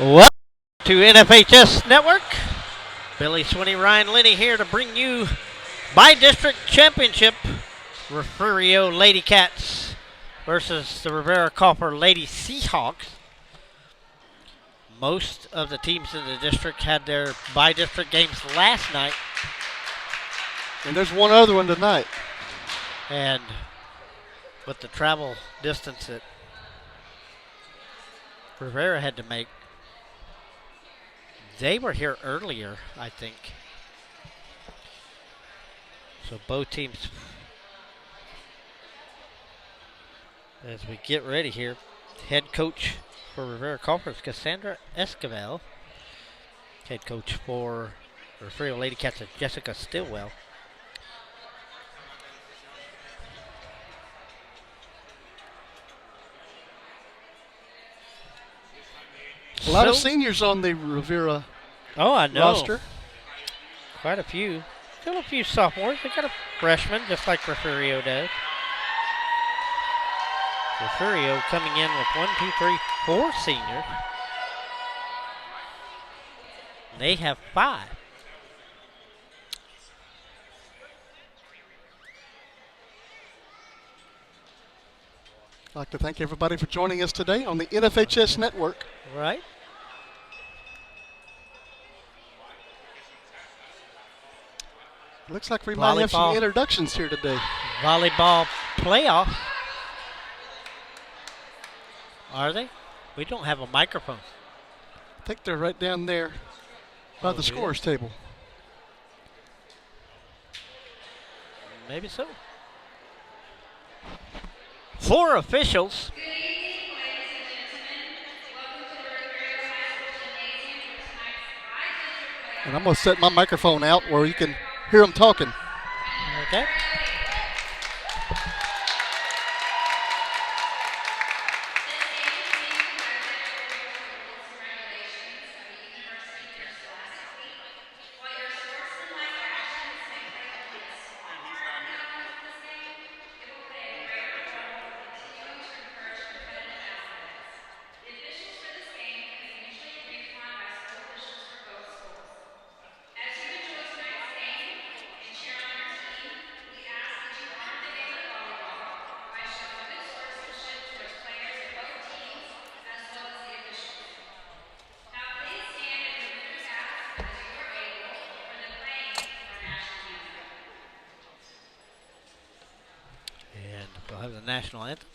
Welcome to NFHS Network. Billy Swinney, Ryan Linney here to bring you by district championship. Refugio Lady Cats versus the Riviera-Kaufer Lady Seahawks. Most of the teams in the district had their by district games last night. And there's one other one tonight. And with the travel distance that Rivera had to make, they were here earlier, I think. So both teams, as we get ready here, head coach for Riviera-Kaufer is Cassandra Esquivel. Head coach for Refugio Lady Cats is Jessica Stillwell. A lot of seniors on the Riviera roster. Quite a few. Still a few sophomores. They got a freshman, just like Refugio does. Refugio coming in with 4 seniors. They have 5. I'd like to thank everybody for joining us today on the NFHS Network. Right. Looks like we might have some introductions here today. Volleyball playoff. Are they? We don't have a microphone. I think they're right down there by the scores table. Maybe so. 4 officials. Good evening, ladies and gentlemen. Welcome to the Riviera High School Gymnasium for tonight's by-district playoff. And I'm going to set my microphone out where you can hear them talking. Okay. We'll have the national anthem.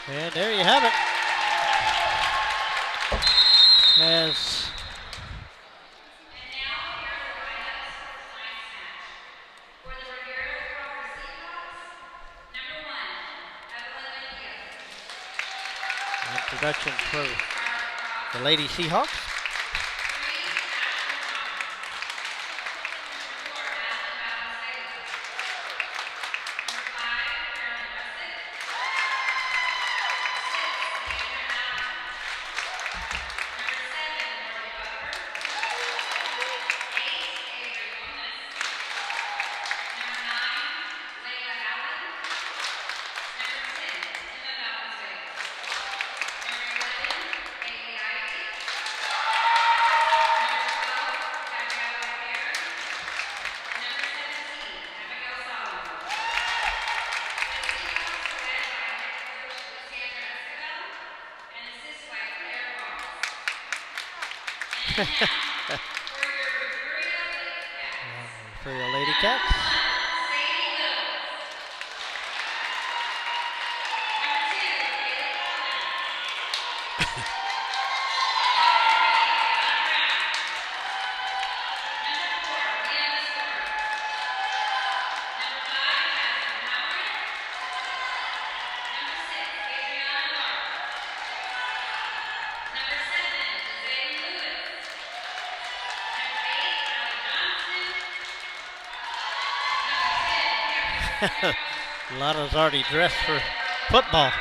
And there you have it. As And now, here are the lineups for tonight's match. For the Riviera-Kaufer Seahawks, number 1, Evelyn Mejia. introduction for the Lady Seahawks. 3, Ashley Thomas. Number 4, Madeline Valenzuela. Number 5, Carolyn Russick. 6, Adrian Allen. Number 7, Lori Buffer. 8, Avery Gomez. Number 9, Layla Allen. Number 10, For your Lady Cats. Lotta's already dressed for football.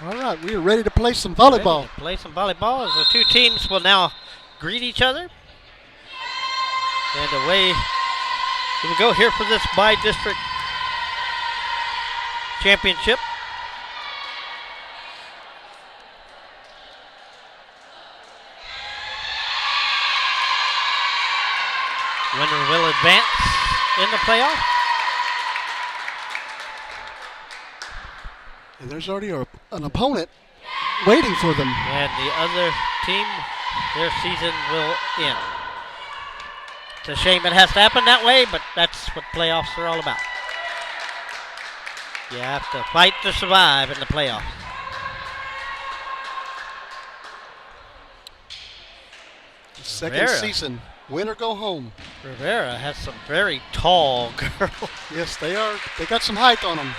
All right, we are ready to play some volleyball. Ready to play some volleyball as the two teams will now greet each other. And away we go here for this by-district championship. Winner will advance in the playoff. And there's already an opponent waiting for them. And the other team, their season will end. It's a shame it has to happen that way, but that's what playoffs are all about. You have to fight to survive in the playoffs. Second Rivera. season, win or go home. Rivera has some very tall girls. Yes, they are. They got some height on them.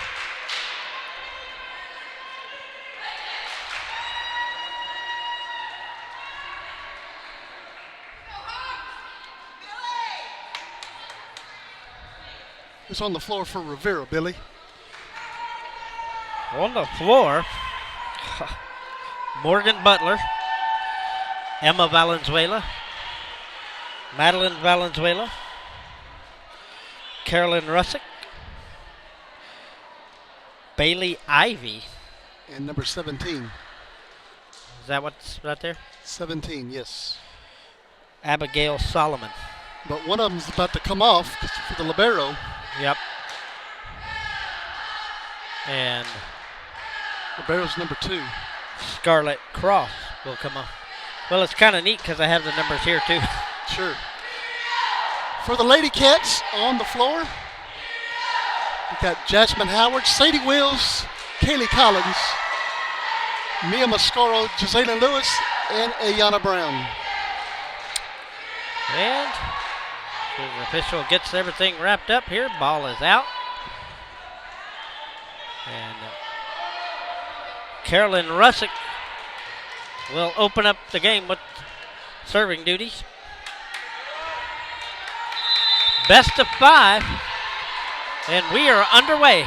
Who's on the floor for Rivera, Billy? On the floor, Morgan Butler, Emma Valenzuela, Madeline Valenzuela, Carolyn Russick, Bailey Ivy. And number 17. Is that what's right there? 17, yes. Abigail Solomon. But one of them's about to come off for the libero. Yep. And Libero's number 2. Scarlett Cross will come up. Well, it's kind of neat because I have the numbers here too. Sure. For the Lady Cats on the floor, we've got Jasmine Howard, Sadie Wills, Kaylee Collins, Mia Mascaro, Gisela Lewis, and Ayana Brown. And the official gets everything wrapped up here. Ball is out. And Carolyn Russick will open up the game with serving duties. Best of 5. And we are underway.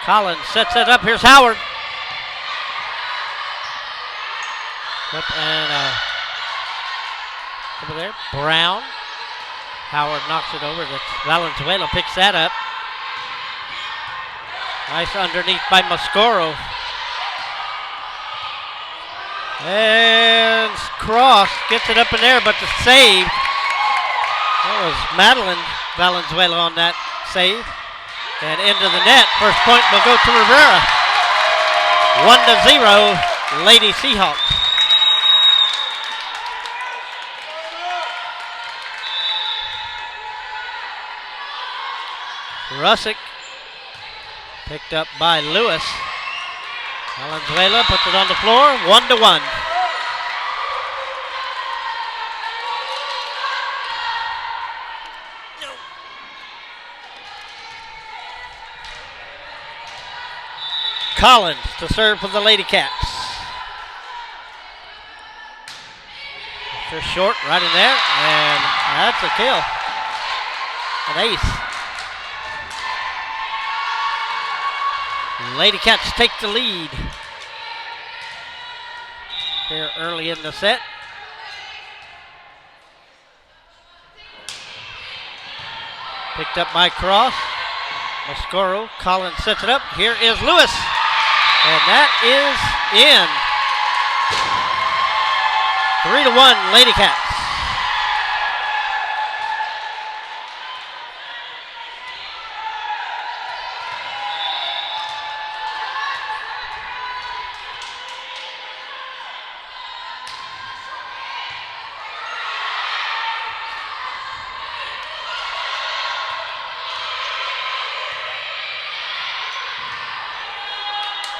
Collins sets it up. Here's Howard. Up and over there. Brown. Howard knocks it over. That's Valenzuela picks that up. Nice underneath by Mascaro. And Cross gets it up in there, but the save. That was Madeline Valenzuela on that save. And into the net. First point will go to Rivera. 1-0, Lady Seahawks. Russick picked up by Lewis. Valenzuela puts it on the floor, 1-1. Collins to serve for the Lady Cats. Just short, right in there, and that's a kill. An ace. Lady Cats take the lead here early in the set. Picked up by Cross. Mascaro. Collins sets it up. Here is Lewis. And that is in. 3-1 Lady Cats.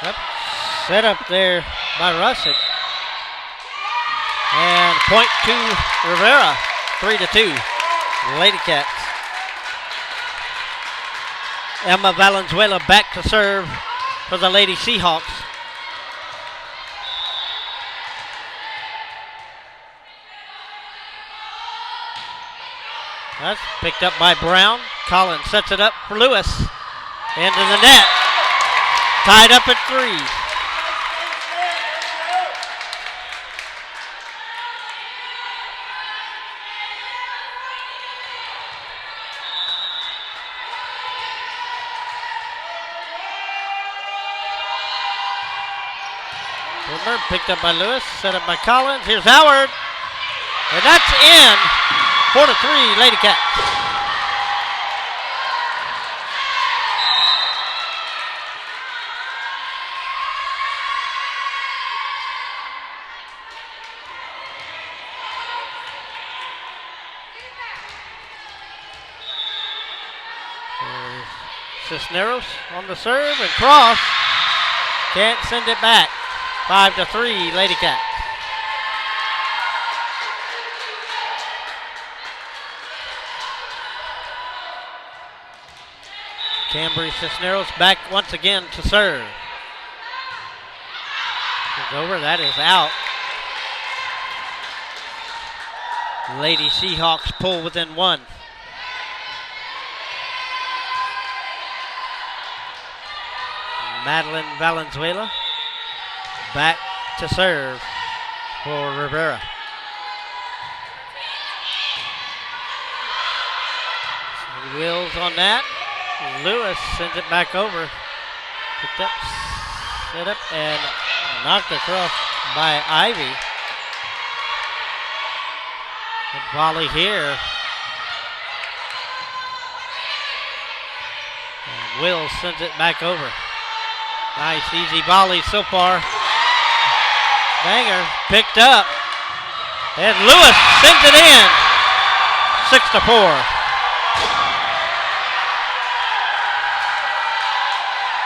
Yep. Set up there by Russick. And point to Rivera. 3-2. Lady Cats. Emma Valenzuela back to serve for the Lady Seahawks. That's picked up by Brown. Collins sets it up for Lewis. Into the net. Tied up at 3. Boomer picked up by Lewis, set up by Collins. Here's Howard. And that's in. 4-3 Lady Cats. Cisneros on the serve and cross. Can't send it back. 5-3 Lady Cats. Cambry Cisneros back once again to serve. It's over. That is out. Lady Seahawks pull within 1. Madeline Valenzuela back to serve for Rivera. Wheels on that. Lewis sends it back over. Picked up, set up, and knocked across by Ivy. Good volley here. And Wills sends it back over. Nice, easy volley so far. Banger picked up. And Lewis sends it in. 6-4.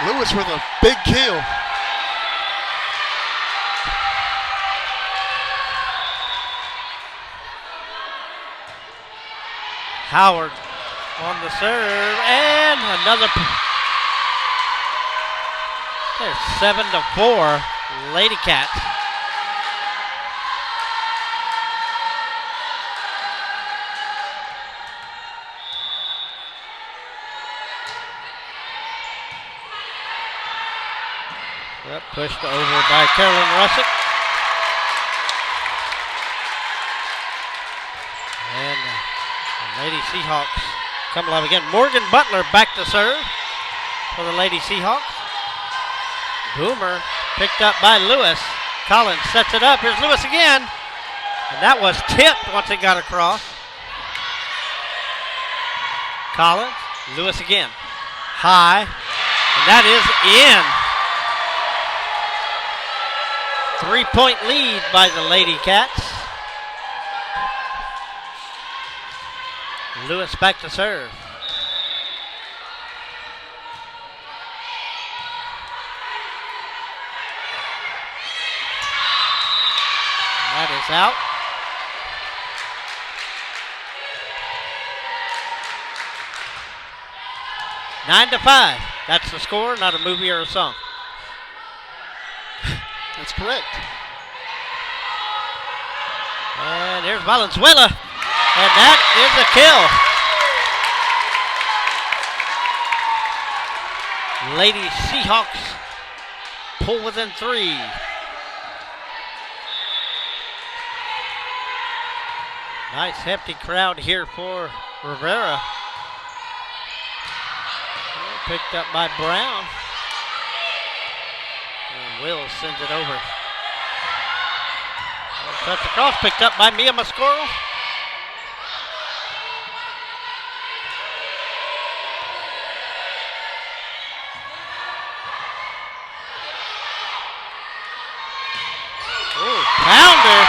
Lewis with a big kill. Howard on the serve. And another. There's 7-4 Lady Cats. Yep, pushed over by Carolyn Russick. And the Lady Seahawks come alive again. Morgan Butler back to serve for the Lady Seahawks. Boomer picked up by Lewis. Collins sets it up. Here's Lewis again. And that was tipped once it got across. Collins, Lewis again. High. And that is in. 3-point lead by the Lady Cats. Lewis back to serve. That is out. Nine to 5. That's the score, not a movie or a song. That's correct. And here's Valenzuela. And that is a kill. Lady Seahawks pull within 3. Nice hefty crowd here for Rivera. Picked up by Brown. And Will sends it over. Touch across, picked up by Mia Mascoro. Ooh, pounder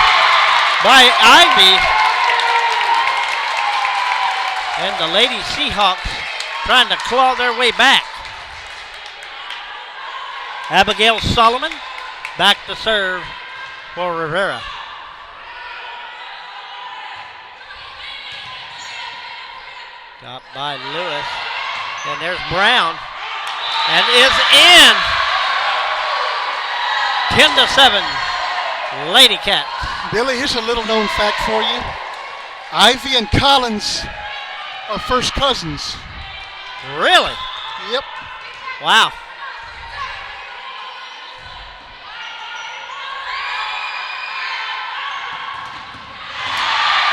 by Ivy. And the Lady Seahawks trying to claw their way back. Abigail Solomon back to serve for Rivera. Got by Lewis. And there's Brown. And is in. 10-7. Lady Cats. Billy, here's a little known fact for you. Ivy and Collins are first cousins. Really? Yep. Wow.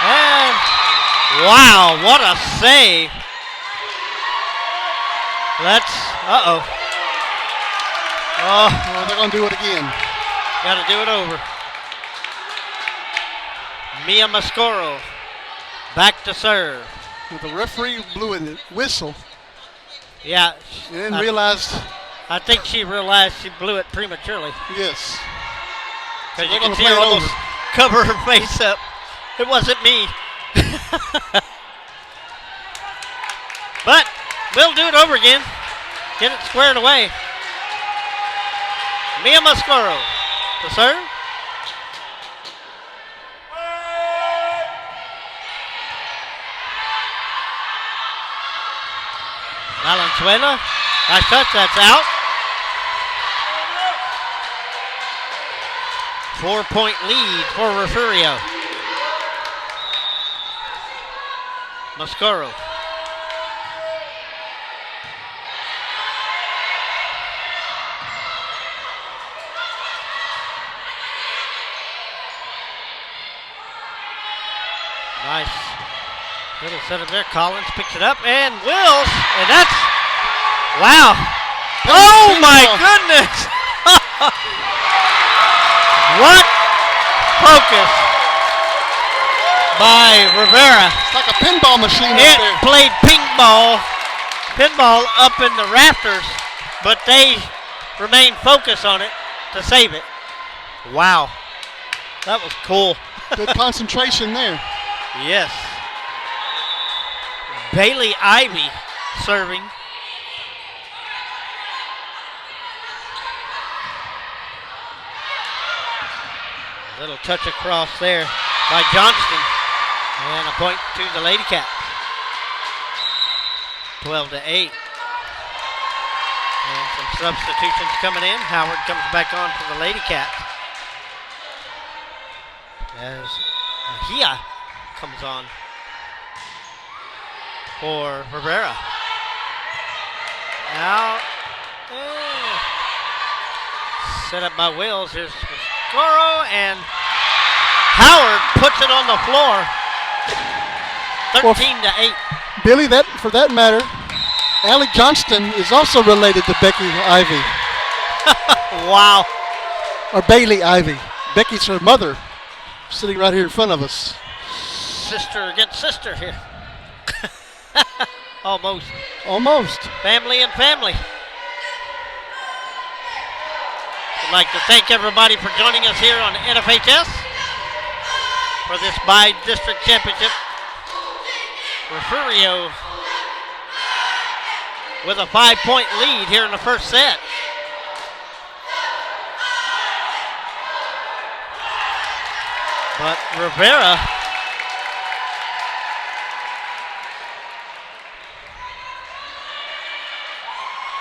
And wow, what a save. Uh-oh. Oh, Well, they're going to do it again. got to do it over. Mia Mascoro back to serve. Well, the referee blew a whistle Yeah, and then realized, I think she realized she blew it prematurely. yes. Because So you they're can gonna see play her it almost over. cover her face up. It wasn't me. But we'll do it over again. Get it squared away. Mia Mascoro to serve. Valenzuela. Nice touch. That's out. 4-point lead for Refugio. Mascoro. Nice. Little setup there. Collins picks it up and Wills. And that's, wow. Oh my goodness. What focus by Rivera. It's like a pinball machine It up there. played pinball up in the rafters, but they remained focused on it to save it. Wow. That was cool. Good concentration there. Yes. Bailey Ivy serving. A little touch across there by Johnston. And a point to the Lady Cats. 12-8. And some substitutions coming in. Howard comes back on for the Lady Cats. As Ahia comes on for Rivera. Out. Set up by Wills. Here's Mascoro, and Howard puts it on the floor. 13-8. Billy, that for that matter, Allie Johnston is also related to Becky Ivy, Wow. or Bailey Ivy. Becky's her mother, sitting right here in front of us. Sister against sister here. Almost. Almost. Family and family. I'd like to thank everybody for joining us here on NFHS for this by-district championship. Refugio with a 5-point lead here in the first set. But Rivera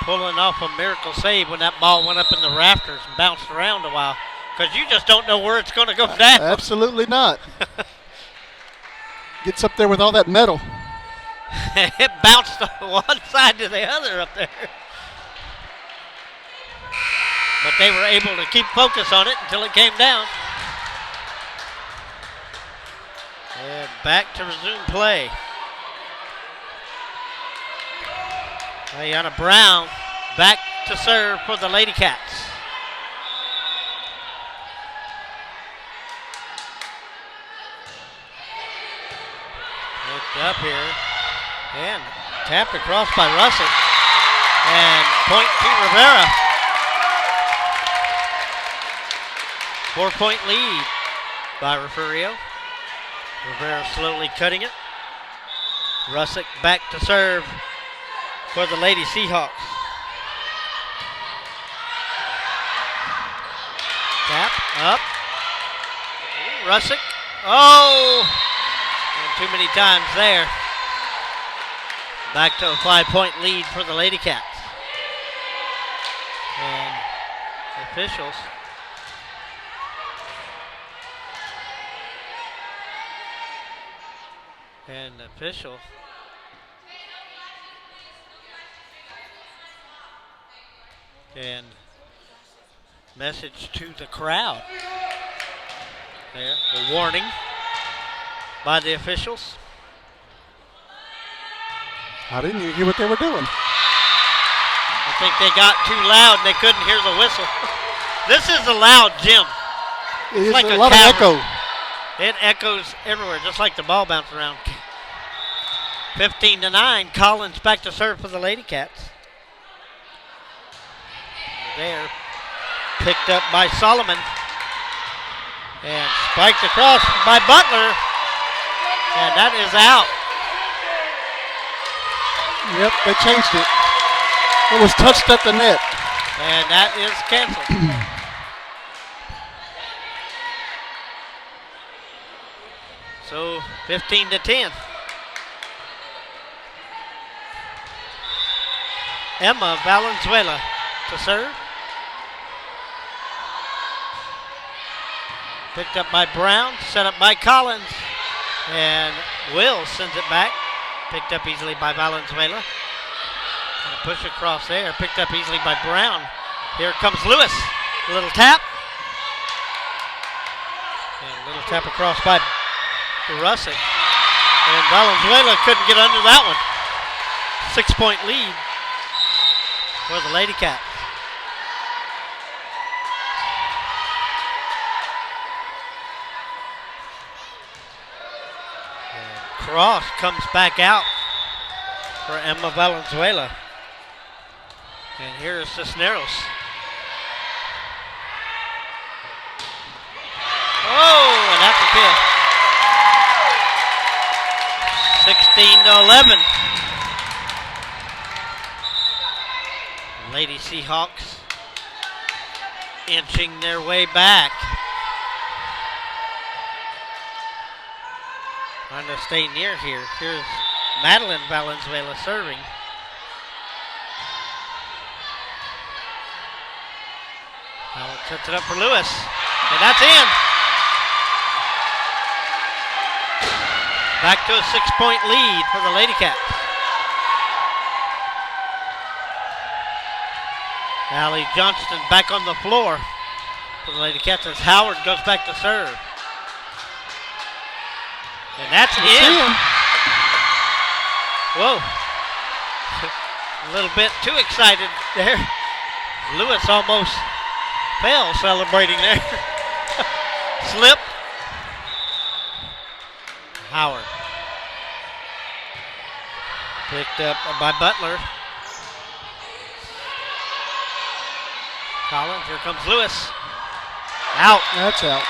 pulling off a miracle save when that ball went up in the rafters and bounced around a while. Because you just don't know where it's going to go down. Absolutely not. Gets up there with all that metal. It bounced on one side to the other up there. But they were able to keep focus on it until it came down. And back to resume play. Ayana Brown back to serve for the Lady Cats. Up here. And tapped across by Russell. And point to Rivera. 4-point lead by Refugio. Rivera slowly cutting it. Russick back to serve for the Lady Seahawks. Tap up. Russick. Oh! And too many times there. Back to a 5-point lead for the Lady Cats. And the officials and message to the crowd. There, a warning by the officials. I didn't even hear what they were doing. I think they got too loud and they couldn't hear the whistle. This is a loud gym. It's like a a lot cavern. of echo. It echoes everywhere, just like the ball bouncing around. 15-9, Collins back to serve for the Lady Cats. There, picked up by Solomon. And spiked across by Butler. And that is out. Yep, they changed it. It was touched at the net. And that is canceled. So 15-10. Emma Valenzuela to serve. Picked up by Brown, set up by Collins. And Will sends it back. Picked up easily by Valenzuela. And a push across there. Picked up easily by Brown. Here comes Lewis. A little tap. And a little tap across by Russick. And Valenzuela couldn't get under that one. 6-point lead for the Lady Cats. Cross comes back out for Emma Valenzuela. And here is Cisneros. Oh, and that's a kill. 16-11. Lady Seahawks inching their way back. Trying to stay near here. Here's Madeline Valenzuela serving. Allen sets it up for Lewis. And that's in. Back to a 6-point lead for the Lady Cats. Allie Johnston back on the floor for the Lady Cats as Howard goes back to serve. And that's in. Whoa. A little bit too excited there. Lewis almost fell celebrating there. Slipped. Howard. Picked up by Butler. Collins, here comes Lewis. Out. That's out.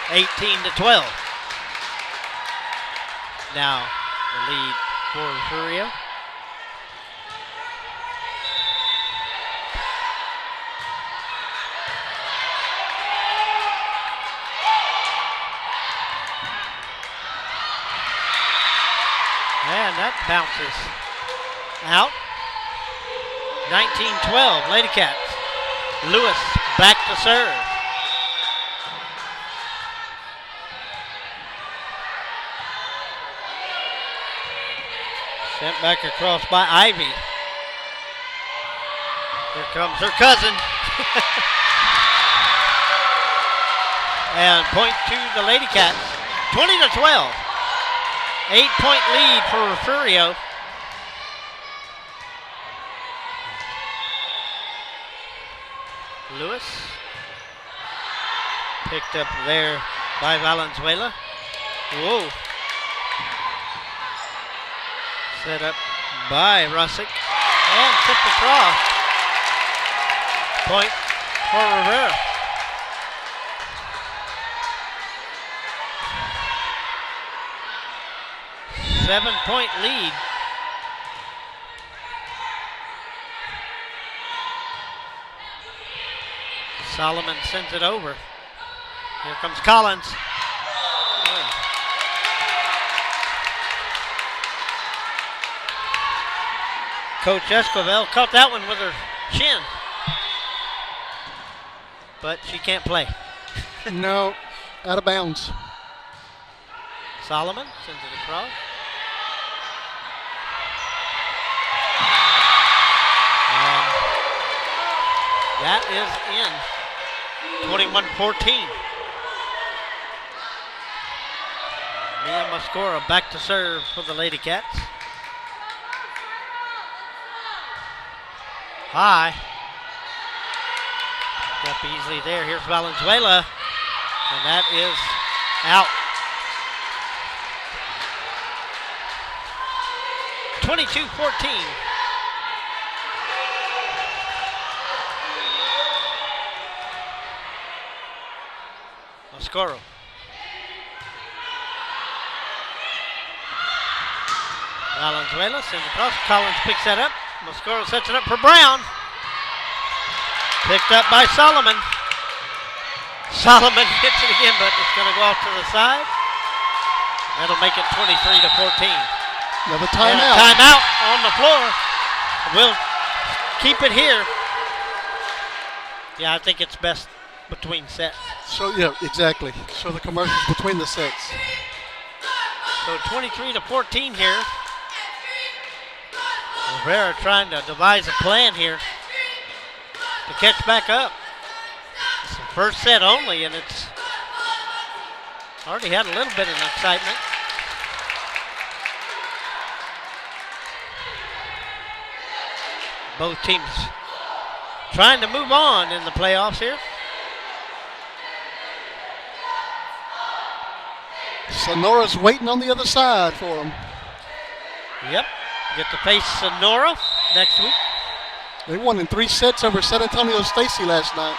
18-12. Now the lead for Refugio. And that bounces out. 19-12, Lady Cats. Lewis back to serve. Sent back across by Ivy. Here comes her cousin. And point to the Lady Cats. 20-12. 8-point lead for Refugio. Lewis. Picked up there by Valenzuela. Whoa. Set up by Russick. And tipped across. Point for Rivera. Seven-point lead. Solomon sends it over. Here comes Collins. Coach Escovel caught that one with her chin. But she can't play. No, out of bounds. Solomon sends it across. And that is in. 21-14. Mia Moscora back to serve for the Lady Cats. High. Up easily there. Here's Valenzuela. And that is out. 22-14. Moscoro. Valenzuela sends it across. Collins picks that up. Moscoro sets it up for Brown. Picked up by Solomon. Solomon hits it again, but it's going to go off to the side. That'll make it 23-14. Another timeout. Timeout on the floor. We'll keep it here. Yeah, I think it's best between sets. So, yeah, exactly. So the commercials between the sets. So 23-14 here. Rivera trying to devise a plan here to catch back up. It's the first set only, and it's already had a little bit of excitement. Both teams trying to move on in the playoffs here. Sonora's waiting on the other side for them. Yep. Get to face Sonora next week. They won in 3 sets over San Antonio Stacy last night.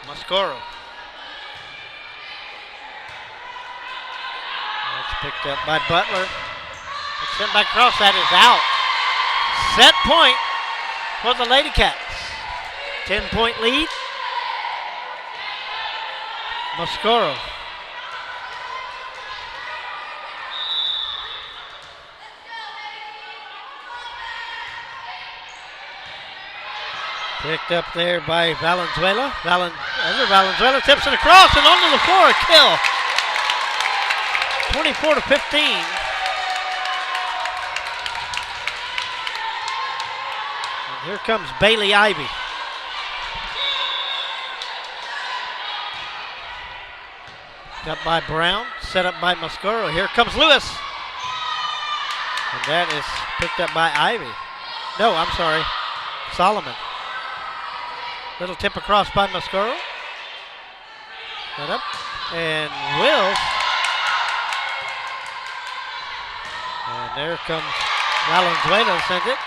Mascaro. That's picked up by Butler. It's sent back across. That is out. Set point for the Lady Cats. 10-point lead. Mascaro. Picked up there by Valenzuela. Valenzuela tips it across and onto the floor. A kill. 24-15. And here comes Bailey Ivy. Up by Brown. Set up by Mascaro. Here comes Lewis. And that is picked up by Ivy. No, I'm sorry. Solomon. Little tip across by Mascaro. Set up. And Wills. And there comes Valenzuela, sends it.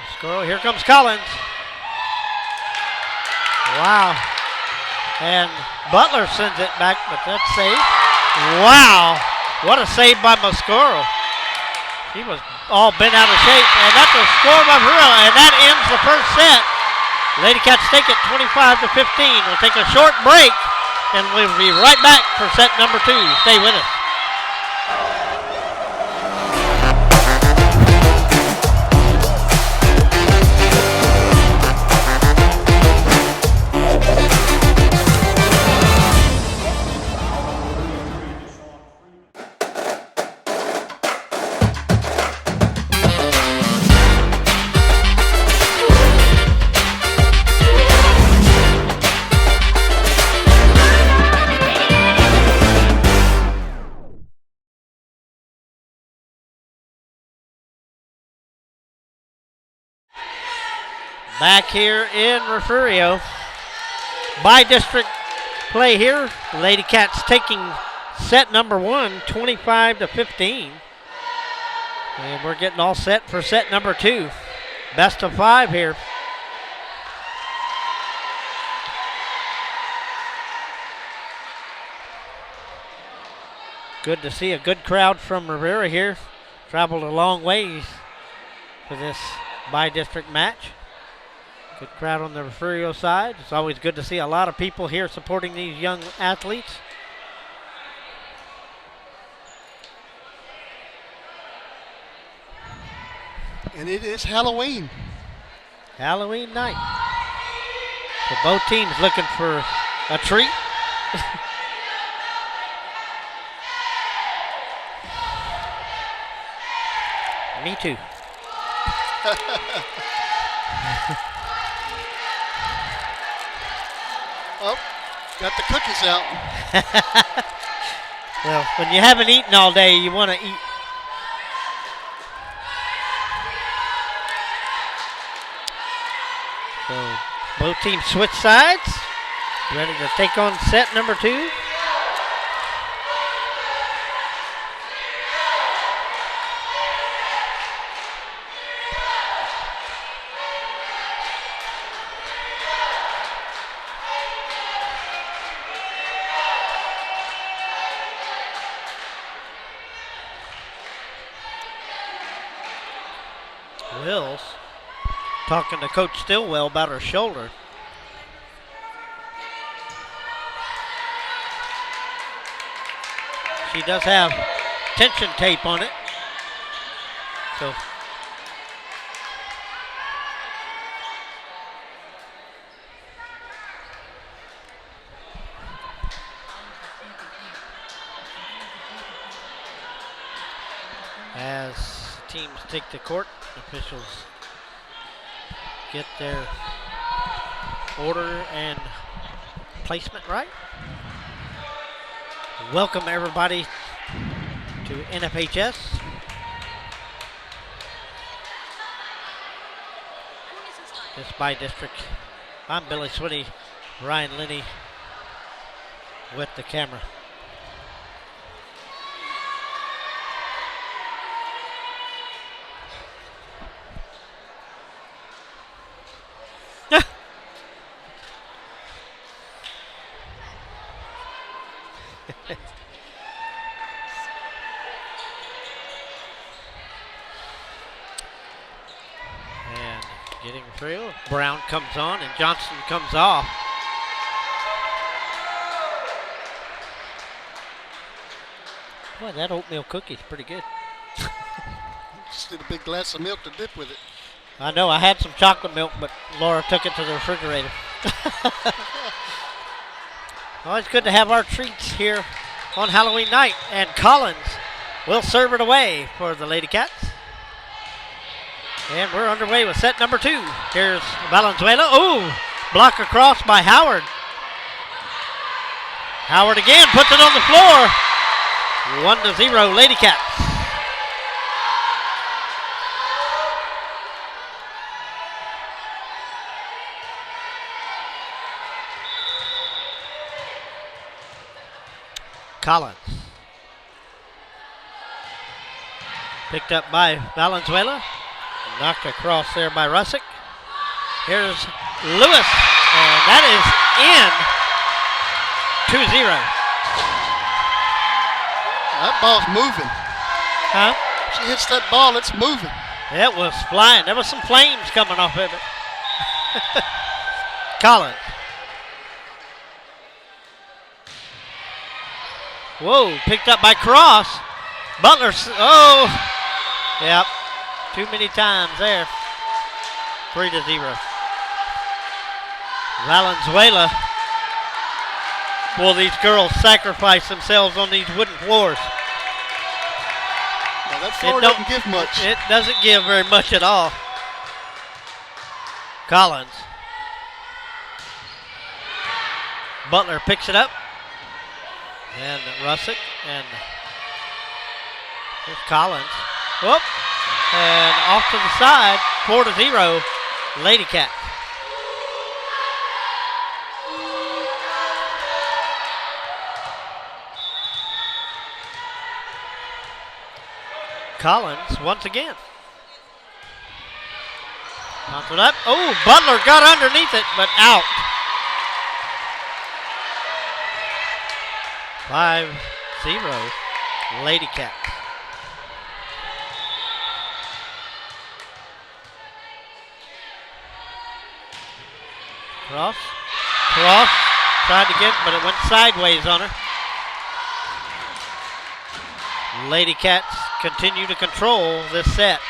Mascaro. Here comes Collins. Wow. And Butler sends it back, but that's safe. Wow. What a save by Mascaro. He was all bent out of shape, and that's a score by Varela, and that ends the first set. Lady Cats take it 25-15. We'll take a short break, and we'll be right back for set number 2. Stay with us. Back here in Refugio. By district play here. Lady Cats taking set number 1, 25-15. And we're getting all set for set number 2. Best of 5 here. Good to see a good crowd from Riviera here. Traveled a long ways for this by-district match. Good crowd on the Refugio side. It's always good to see a lot of people here supporting these young athletes. And it is Halloween. Halloween night. So both teams looking for a treat. Me too. Oh, got the cookies out. Well, when you haven't eaten all day, you want to eat. So both teams switch sides. Ready to take on set number 2. Wills talking to Coach Stillwell about her shoulder. She does have tension tape on it. So as teams take the court, officials get their order and placement right. Welcome everybody to NFHS. This by district. I'm Billy Swinny, Ryan Linney with the camera. And getting through. Brown comes on and Johnson comes off. Boy, that oatmeal cookie's pretty good. Just need a big glass of milk to dip with it. I know, I had some chocolate milk, but Laura took it to the refrigerator. Always good to have our treats here on Halloween night. And Collins will serve it away for the Lady Cats. And we're underway with set number 2. Here's Valenzuela. Oh, block across by Howard. Howard again puts it on the floor. 1-0 Lady Cats. Collins. Picked up by Valenzuela. Knocked across there by Russick. Here's Lewis. And that is in. 2-0. That ball's moving. Huh? She hits that ball, it's moving. It was flying. There was some flames coming off of it. Collins. Whoa, picked up by Cross. Butler, oh, yep, too many times there. 3-0. Valenzuela. Will these girls sacrifice themselves on these wooden floors? Now that floor doesn't give much. It doesn't give very much at all. Collins. Butler picks it up. And Russick, and here's Collins. Whoop. And off to the side, 4-0, Lady Cats. Collins once again. Bounce it up. Oh, Butler got underneath it, but out. 5-0, Lady Cats. Cross. Tried to get, but it went sideways on her. Lady Cats continue to control this set.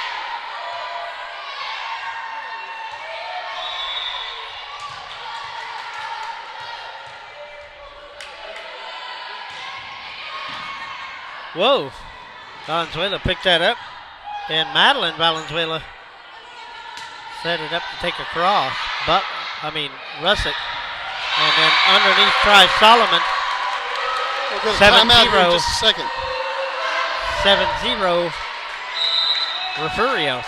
Whoa. Valenzuela picked that up. And Madeline Valenzuela set it up to take a cross. Russick. And then underneath tries Solomon. We'll get a timeout here in just a second. 7-0 Refugio.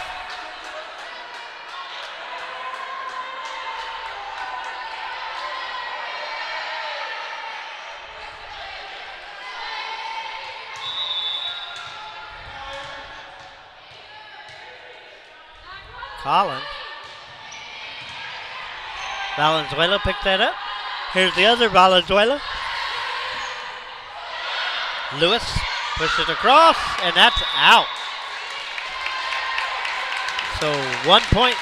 Collins. Valenzuela picked that up. Here's the other Valenzuela. Lewis pushes across, and that's out. So 1 point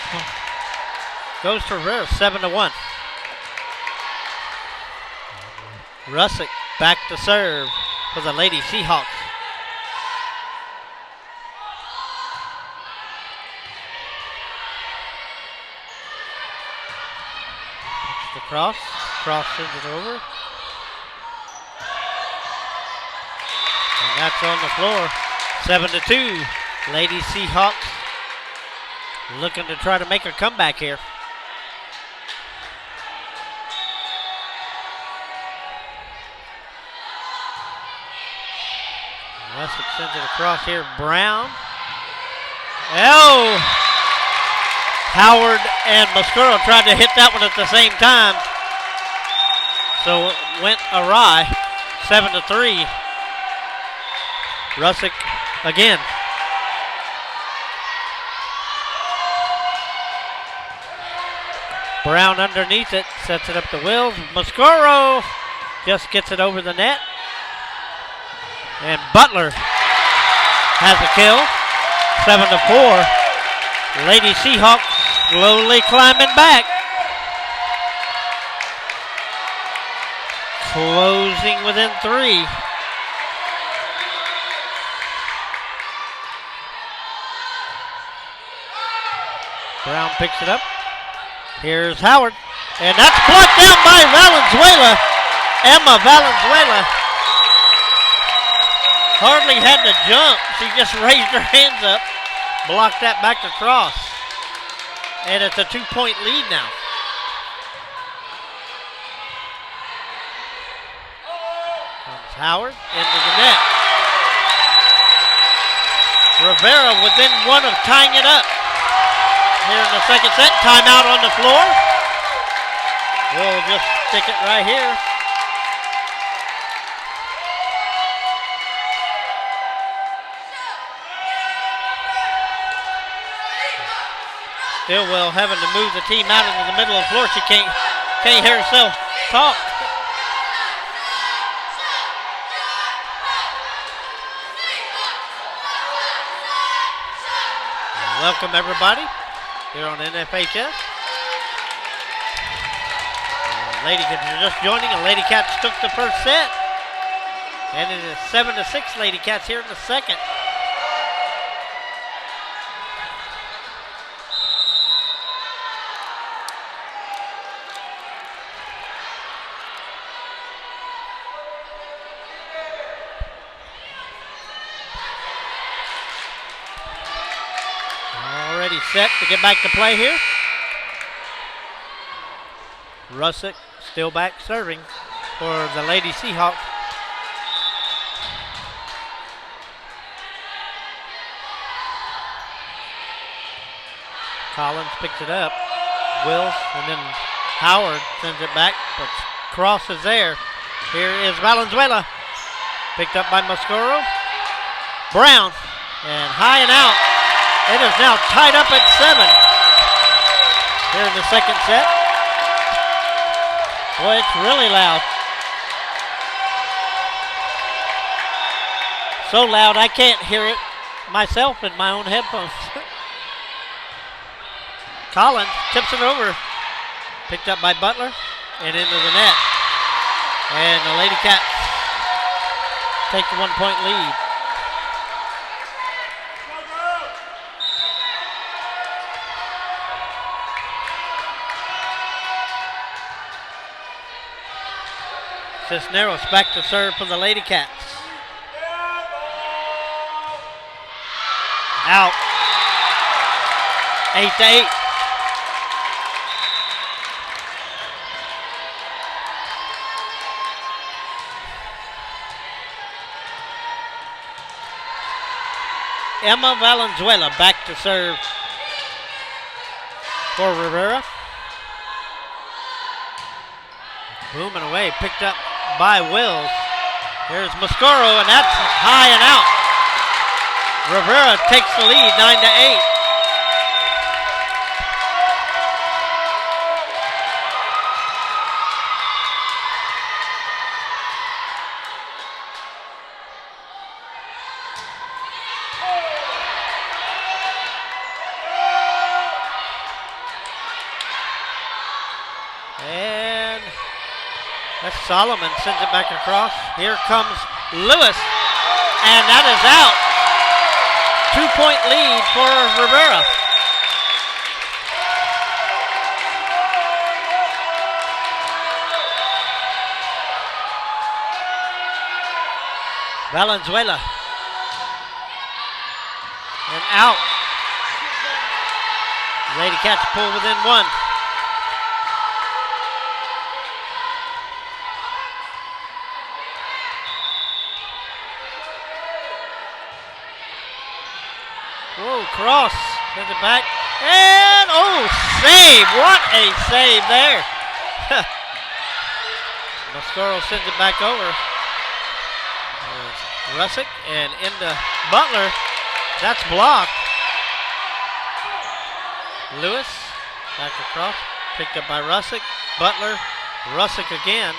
goes to Riviera, 7-1. Russick back to serve for the Lady Seahawks. The cross sends it over. And that's on the floor. 7-2. Lady Seahawks looking to try to make a comeback here. Russick sends it across here. Brown. Oh! Howard and Mascaro tried to hit that one at the same time. So it went awry. 7-3. Russick again. Brown underneath it, sets it up to Wills. Mascaro just gets it over the net. And Butler has a kill. 7-4. Lady Seahawks slowly climbing back. Closing within 3. Brown picks it up. Here's Howard. And that's blocked down by Valenzuela. Emma Valenzuela hardly had to jump. She just raised her hands up. Blocked that back across. And it's a 2-point lead now. Comes Howard into the net. Rivera within 1 of tying it up. Here in the second set, timeout on the floor. We'll just stick it right here. Stillwell having to move the team out into the middle of the floor. She can't hear herself talk. Welcome everybody here on NFHS. Lady Cats are just joining, and Lady Cats took the first set. And it is 7-6 Lady Cats here in the second. Already set to get back to play here. Russick still back serving for the Lady Seahawks. Collins picks it up. Wills, and then Howard sends it back, but cross is there. Here is Valenzuela. Picked up by Mascaro. Brown And high and out. It is now tied up at 7 here in the second set. Boy, it's really loud. So loud I can't hear it myself in my own headphones. Collins tips it over. Picked up by Butler and into the net. And the Lady Cats take the 1-point lead. Cisneros back to serve for the Lady Cats. Out. 8-8. Emma Valenzuela back to serve for Rivera. Booming away, picked up by Wills. Here's Mascaro, and that's high and out. Rivera takes the lead, 9-8. And that's Solomon, sends it back across. Here comes Lewis, and that is out. 2-point lead for Rivera. Valenzuela. And out. Lady Cats pull within 1. Whoa, cross. Sends it back. And, oh, save. What a save there. Mascaro sends it back over. There's Russick and into Butler. That's blocked. Lewis back across. Picked up by Russick. Butler. Russick again.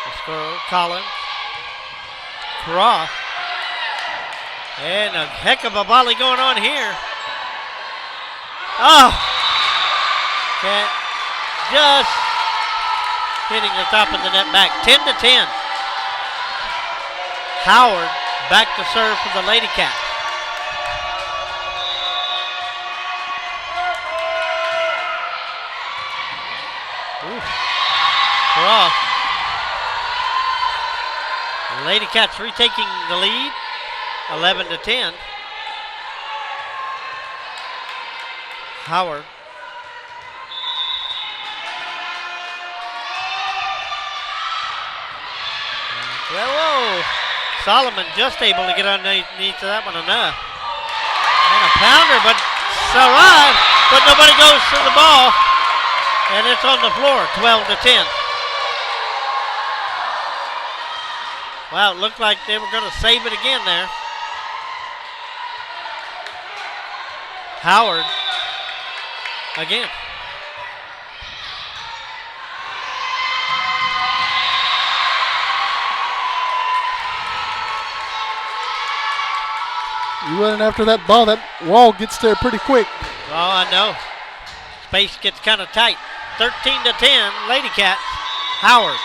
Mascaro, Collins. Cross. And a heck of a volley going on here. Oh! Can't just hitting the top of the net back. 10-10. Howard back to serve for the Lady Cats. Cross. Lady Cats retaking the lead. 11-10. Howard. Whoa. Solomon just able to get underneath of that one enough. And a pounder, but Sarai, but nobody goes to the ball. And it's on the floor, 12-10. Wow, it looked like they were going to save it again there. Howard again. You running after that ball, that wall gets there pretty quick. Oh, I know. Space gets kind of tight. 13-10, Lady Cats. Howard.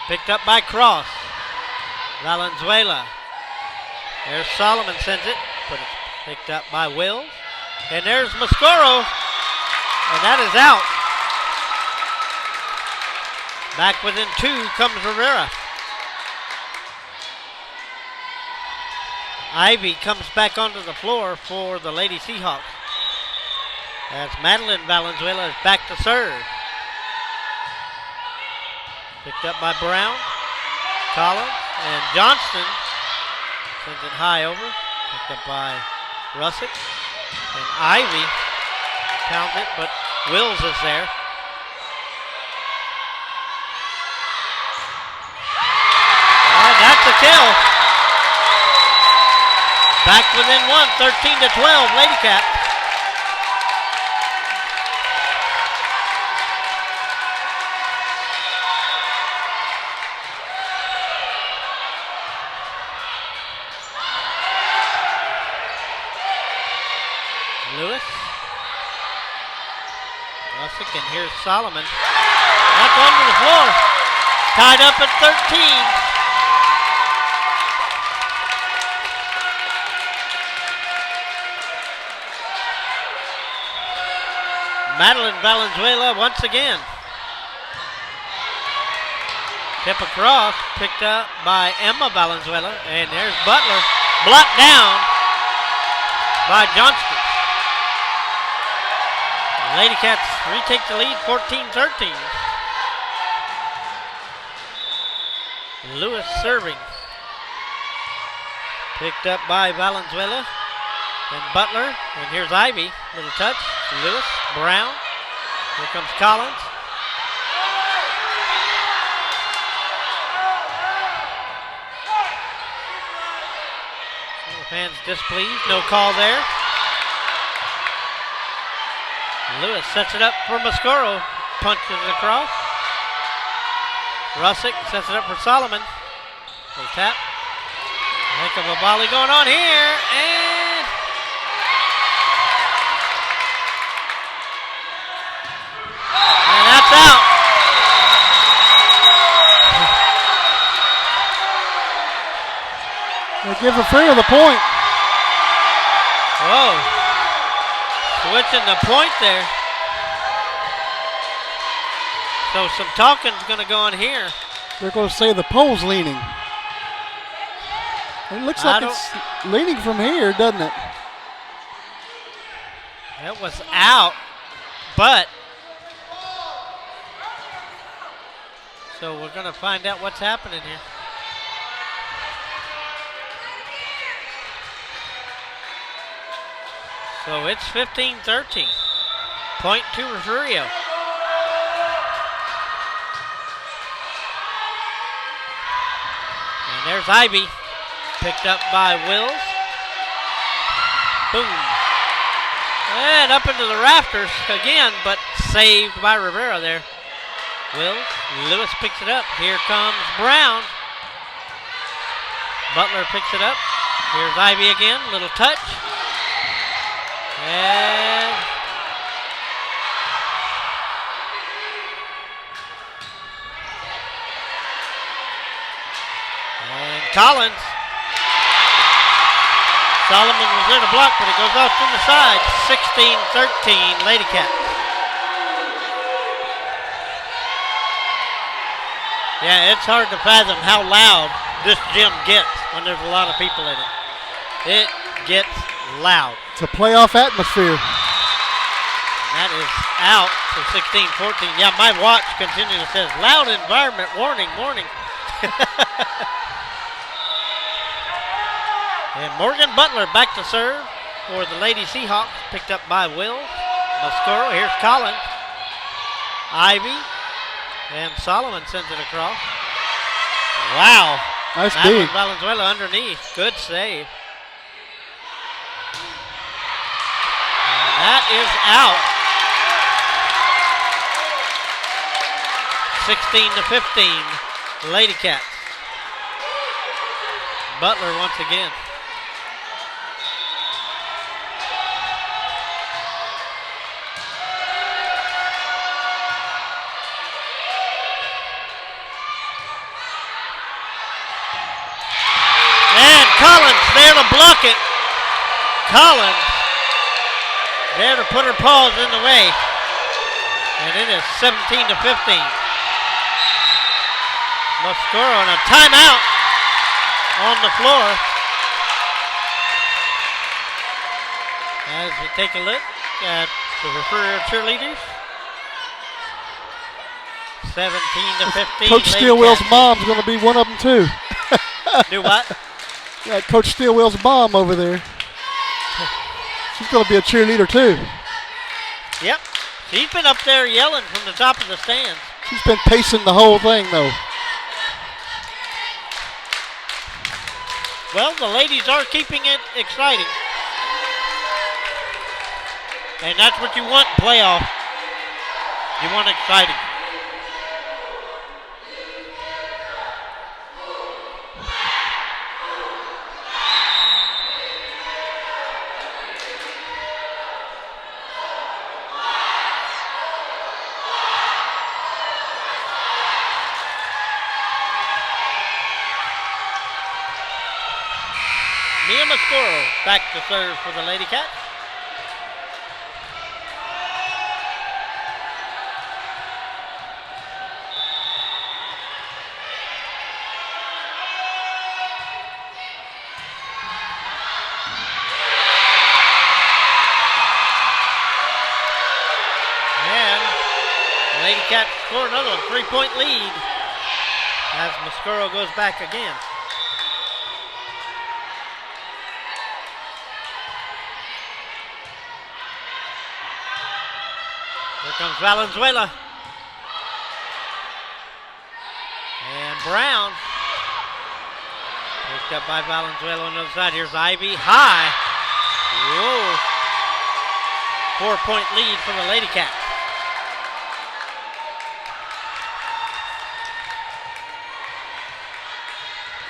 Picked up by Cross. Valenzuela. There's Solomon sends it, but it's picked up by Wills. And there's Mascaro, and that is out. Back within 2 comes Rivera. Ivy comes back onto the floor for the Lady Seahawks. As Madeline Valenzuela is back to serve. Picked up by Brown, Collins, and Johnston sends it high over. Picked up by Russick. And Ivy pounds it, but Wills is there. And that's a kill. well. Back within one, 13-12, Lady Cat. Lewis. Russick, and here's Solomon. That's under the floor. Tied up at 13. Madeline Valenzuela once again. Tip across, picked up by Emma Valenzuela. And there's Butler. Blocked down by Johnston. Lady Cats retake the lead, 14-13. Lewis serving. Picked up by Valenzuela and Butler. And here's Ivy. Little touch. Lewis, Brown. Here comes Collins. Fans displeased. No call there. Lewis sets it up for Mascaro. Punches it across. Russick sets it up for Solomon. Little tap. Heck of a volley going on here. And that's out. They give Refugio the point. Whoa. Switching the point there. So some talking's going to go on here. They're going to say the pole's leaning. It looks like it's leaning from here, doesn't it? It was out, but so we're going to find out what's happening here. So it's 15-13. Point to Refugio. And there's Ivy. Picked up by Wills. Boom. And up into the rafters again, but saved by Rivera there. Wills. Lewis picks it up. Here comes Brown. Butler picks it up. Here's Ivy again. Little touch. And Collins. Solomon was there to block, but it goes off to the side. 16-13, Lady Cats. Yeah, it's hard to fathom how loud this gym gets when there's a lot of people in it. It gets loud. It's a playoff atmosphere. And that is out for 16-14. Yeah, my watch continually says loud environment warning, warning. And Morgan Butler back to serve for the Lady Seahawks, picked up by Will. Mascaro, here's Collins. Ivy. And Solomon sends it across. Wow. Nice Madeline dig. Valenzuela underneath. Good save. And that is out. 16-15, Lady Cats. Butler once again. And Collins there to block it. Collins there to put her paws in the way. And it is 17-15. Mascaro on a timeout on the floor. As we take a look at the Refugio cheerleaders. 17-15. Coach Stillwell's mom's going to be one of them too. Do what? Yeah, Coach Stillwell's mom over there. She's going to be a cheerleader too. Yep. She's been up there yelling from the top of the stands. She's been pacing the whole thing though. Well, the ladies are keeping it exciting. And that's what you want in playoff. You want exciting. Mia Mascoro back to serve for the Lady Cats. And the Lady Cats score another one, 3-point lead as Mascoro goes back again. Here comes Valenzuela. And Brown. Picked up by Valenzuela on the other side. Here's Ivy. High. Whoa. 4-point lead for the Lady Cats.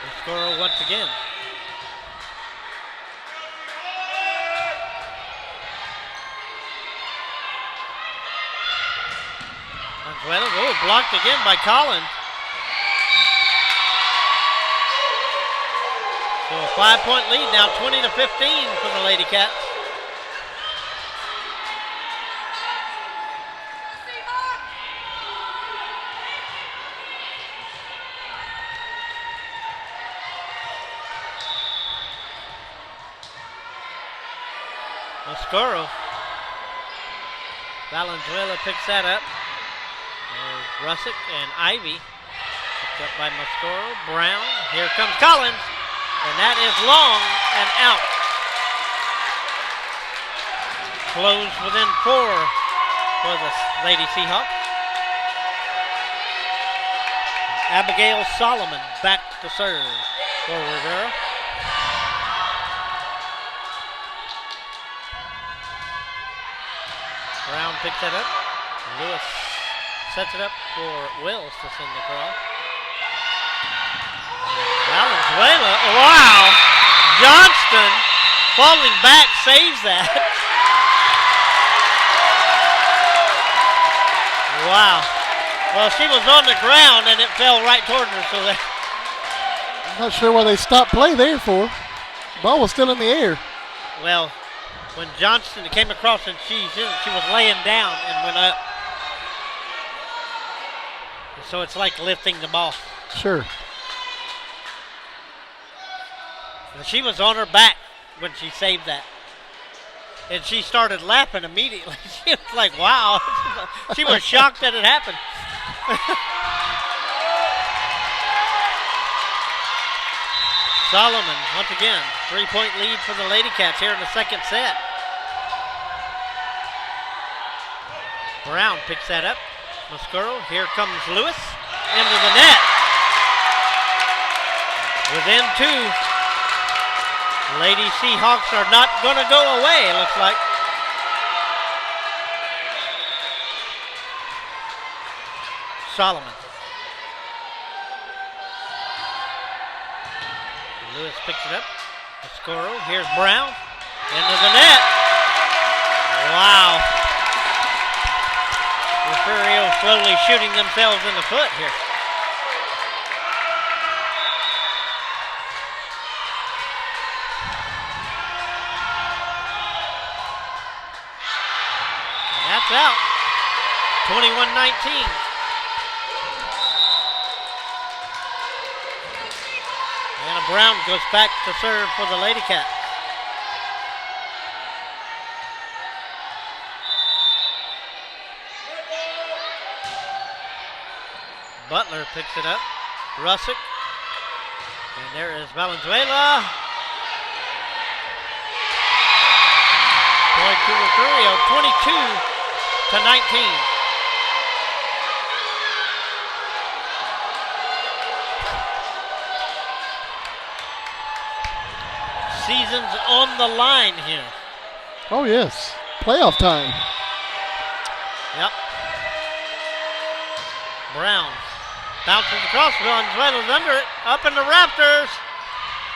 Mascoro once again. Oh, blocked again by Collins. So a 5-point lead now, 20-15 for the Lady Cats. Mascoro. Valenzuela picks that up. There's Russick and Ivy. Picked up by Mascoro. Brown. Here comes Collins. And that is long and out. Close within 4 for the Lady Seahawks. Abigail Solomon back to serve for Rivera. Brown picks that up. Lewis sets it up for Wills to send the cross. Valenzuela, wow! Johnston falling back saves that. Wow. Well, she was on the ground and it fell right toward her, so that. I'm not sure why they stopped play there for. The ball was still in the air. Well, when Johnston came across and she was laying down and went up. So it's like lifting the ball. Sure. And she was on her back when she saved that. And she started laughing immediately. She was like, wow. She was shocked that it happened. Solomon, once again, 3-point lead for the Lady Cats here in the second set. Brown picks that up. Mascoro, here comes Lewis, into the net. Within 2. Lady Seahawks are not going to go away, it looks like. Solomon. Lewis picks it up. Mascoro, here's Brown, into the net. Wow. Refugio slowly shooting themselves in the foot here. And that's out. 21-19. Anna Brown goes back to serve for the Lady Cats. Butler picks it up. Russick. And there is Valenzuela. Point to Refugio, 22-19. season's on the line here. Oh, yes. Playoff time. Yep. Brown bounces across. Valenzuela's under it. Up in the rafters.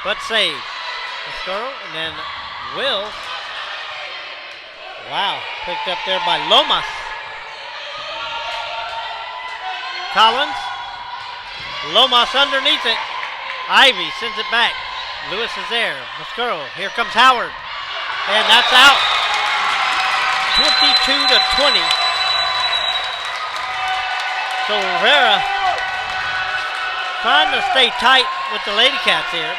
But saved. Mascaro and then Will. Wow. Picked up there by Lomas. Collins. Lomas underneath it. Ivy sends it back. Lewis is there. Mascaro. Here comes Howard. And that's out. 22-20. So Rivera trying to stay tight with the Lady Cats here,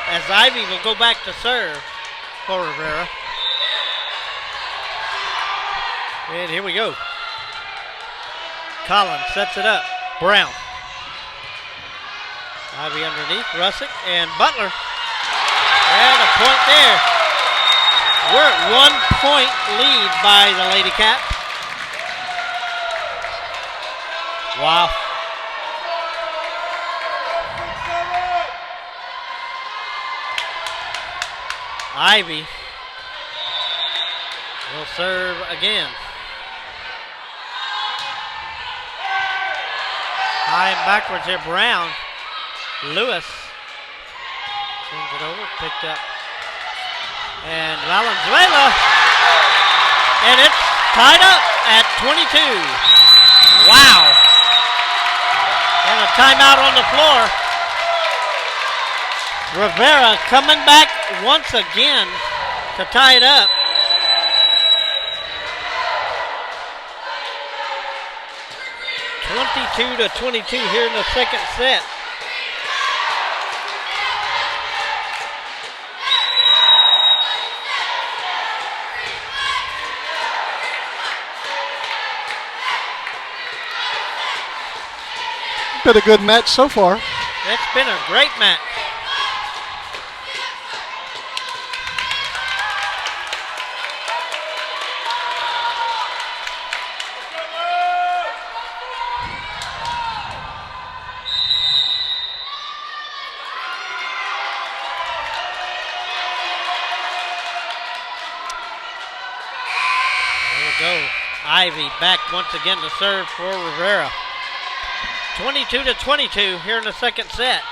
as Ivy will go back to serve for Rivera. And here we go. Collins sets it up. Brown. Ivy underneath. Russick and Butler. And a point there. We're at 1 point lead by the Lady Cats. Wow. Ivy will serve again. High and backwards here, Brown. Lewis sends it over, picked up. And Valenzuela. And it's tied up at 22. Wow. And a timeout on the floor. Rivera coming back once again to tie it up. (22-22) here in the second set. Been a good match so far. It's been a great match. There we go. Ivy back once again to serve for Rivera. 22-22 here in the second set.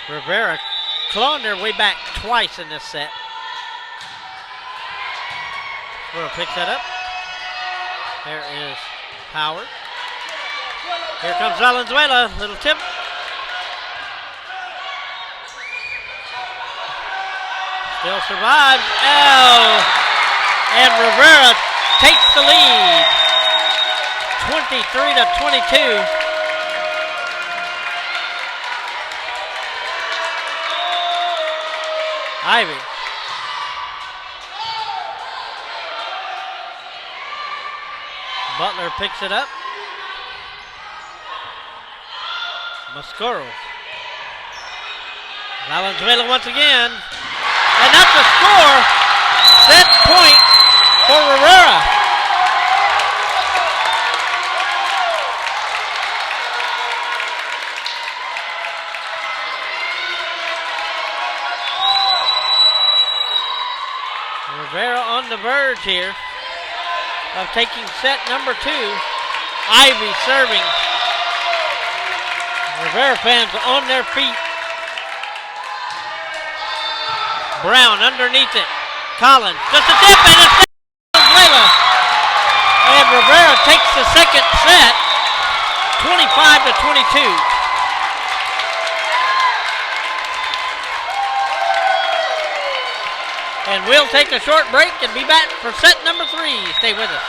Rivera clawing their way back twice in this set. Will picks that up. There is Howard. Here comes Valenzuela. Little tip. Still survives. Oh! And Rivera takes the lead. 23-22. Ivy. Butler picks it up. Mascaro. Valenzuela once again. And that's the score. Set point for Rivera. Rivera on the verge here of taking set number 2. Ivy serving. Rivera fans on their feet. Brown underneath it. Collins, just a dip and it's Venezuela. And Rivera takes the second set, 25-22. And we'll take a short break and be back for set number 3. Stay with us.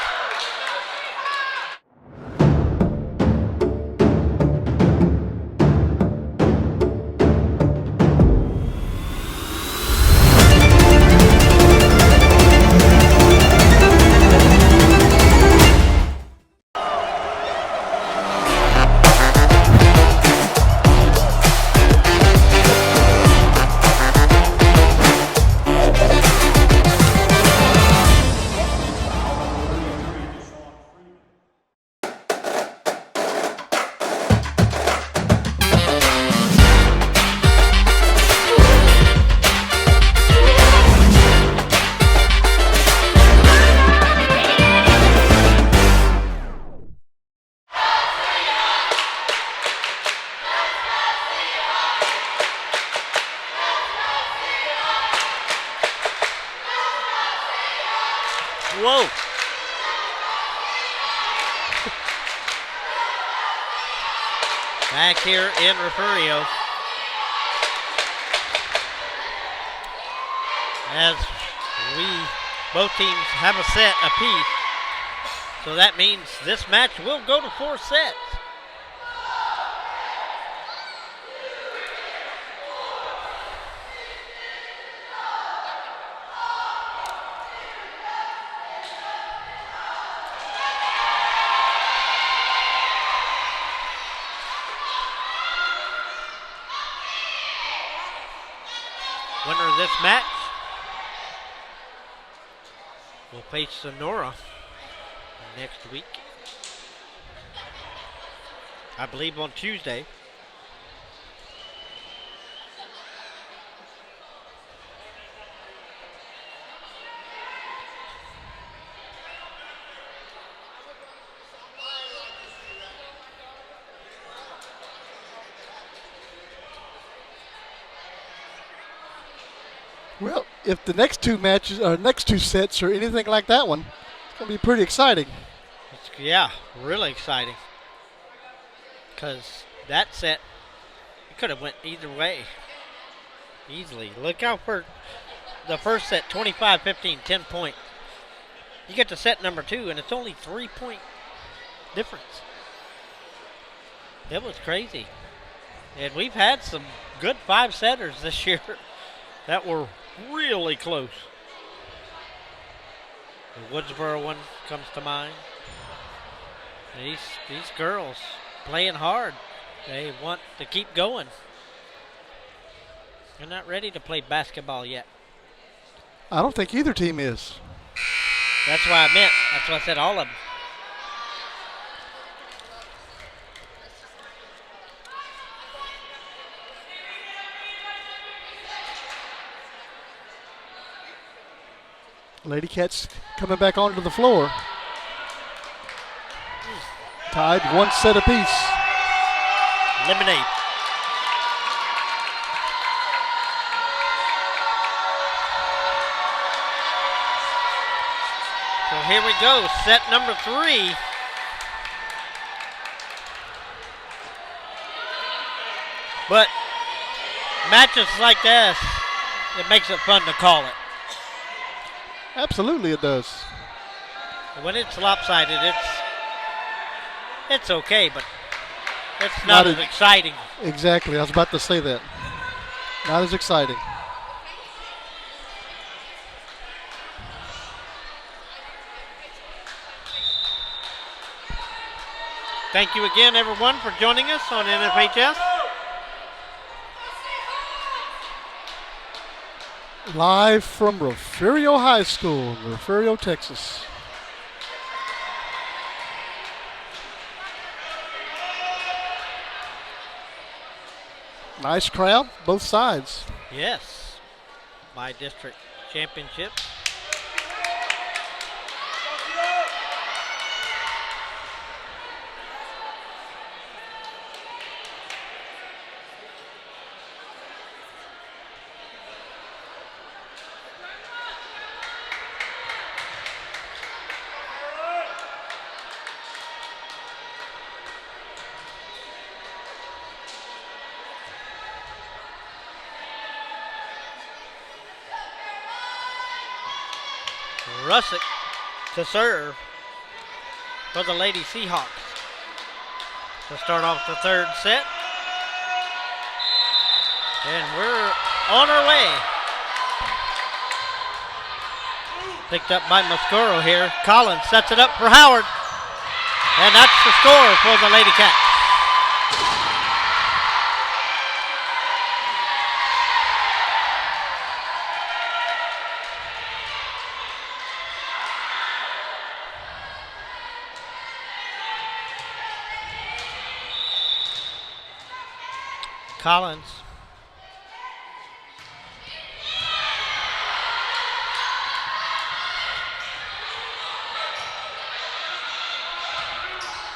back here in Refugio. As both teams have a set apiece. So that means this match will go to 4 sets. Winner of this match will face Sonora next week. I believe on Tuesday. Well, if the next two matches or next two sets are anything like that one, it's going to be pretty exciting. Yeah, really exciting. Because that set, it could have went either way. Easily. Look out for the first set, 25-15, 10 point. You get to set number 2, and it's only 3 point difference. It was crazy. And we've had some good 5-setters this year that were really close. The Woodsboro one comes to mind. These girls playing hard. They want to keep going. They're not ready to play basketball yet. I don't think either team is. That's what I meant. That's what I said, all of them. Lady Cats coming back onto the floor. Tied 1 set apiece. Lemonade. So here we go, set number 3. But matches like this, it makes it fun to call it. Absolutely it does. When it's lopsided, it's okay, but it's not as exciting. Exactly, I was about to say that. Not as exciting. Thank you again, everyone, for joining us on NFHS. Live from Refugio High School, Refugio, Texas. Nice crowd, both sides. Yes, my district championship. Russick to serve for the Lady Seahawks to start off the 3rd set. And we're on our way. Picked up by Mascoro here. Collins sets it up for Howard. And that's the score for the Lady Cats. Collins.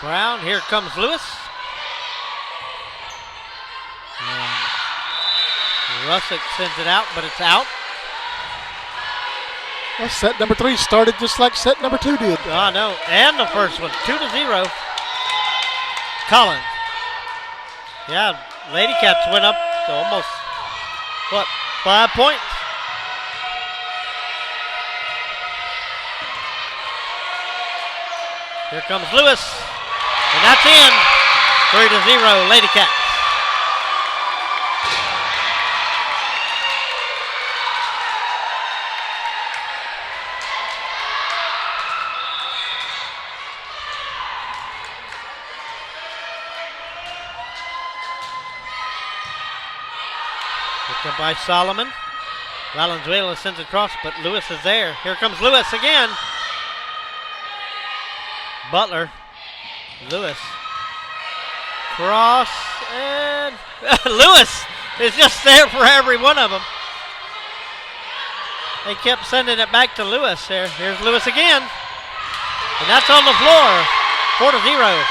Brown, here comes Lewis. And Russick sends it out, but it's out. Well, set number 3 started just like set number 2 did. I know, and the first one, 2-0. Collins. Yeah, Lady Cats went up to almost, 5 points. Here comes Lewis, and that's in. 3-0, Lady Cats. Picked up by Solomon. Valenzuela sends it across, but Lewis is there. Here comes Lewis again. Butler. Lewis. Cross, and Lewis is just there for every one of them. They kept sending it back to Lewis there. Here's Lewis again. And that's on the floor. 4-0.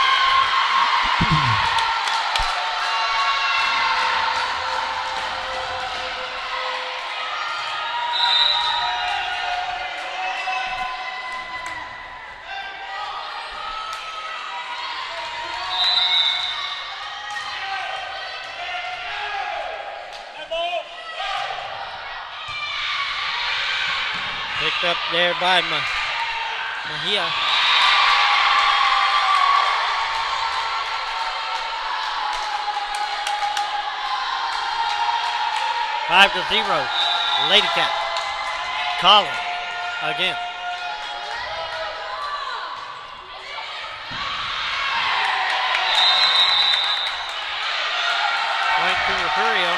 Picked up there by Mejia. Five to 0. Lady Cat. Collins again. Point to Refugio.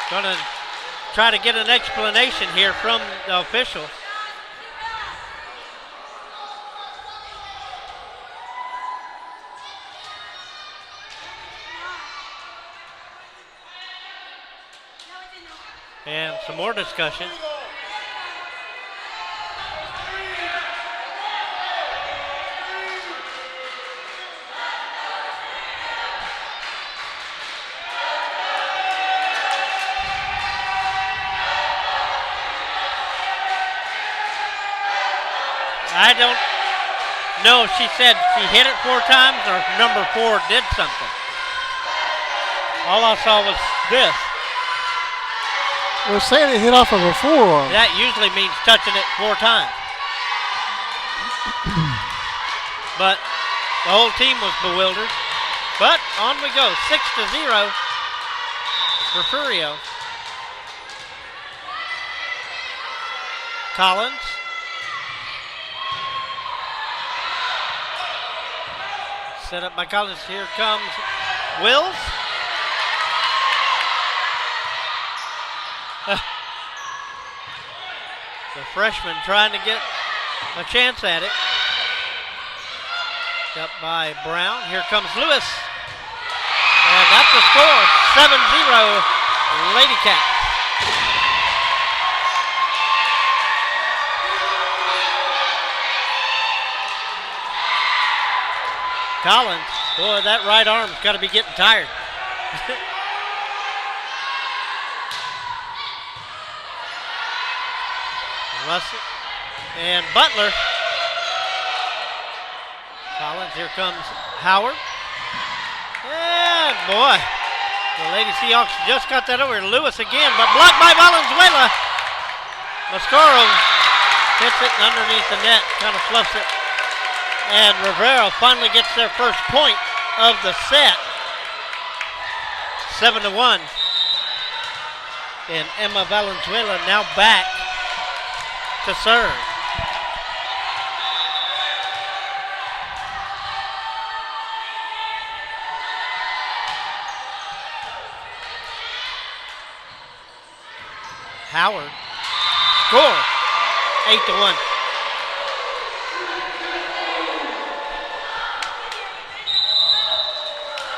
Going to try to get an explanation here from the official. And some more discussion. I don't know if she said she hit it 4 times or if number 4 did something. All I saw was this. We're saying it hit off of a forearm. That usually means touching it 4 times. But the whole team was bewildered. But on we go. 6-0. Refugio. Collins. Set up by Collins. Here comes Wills. The freshman trying to get a chance at it. Up by Brown. Here comes Lewis. And that's the score. 7-0 Lady Cats. Collins, boy, that right arm's got to be getting tired. Russell and Butler. Collins, here comes Howard. And boy, the Lady Seahawks just got that over. Lewis again, but blocked by Valenzuela. Mascaro hits it underneath the net, kind of fluffs it. And Rivera finally gets their first point of the set. 7-1. And Emma Valenzuela now back to serve. Howard. Score. 8-1.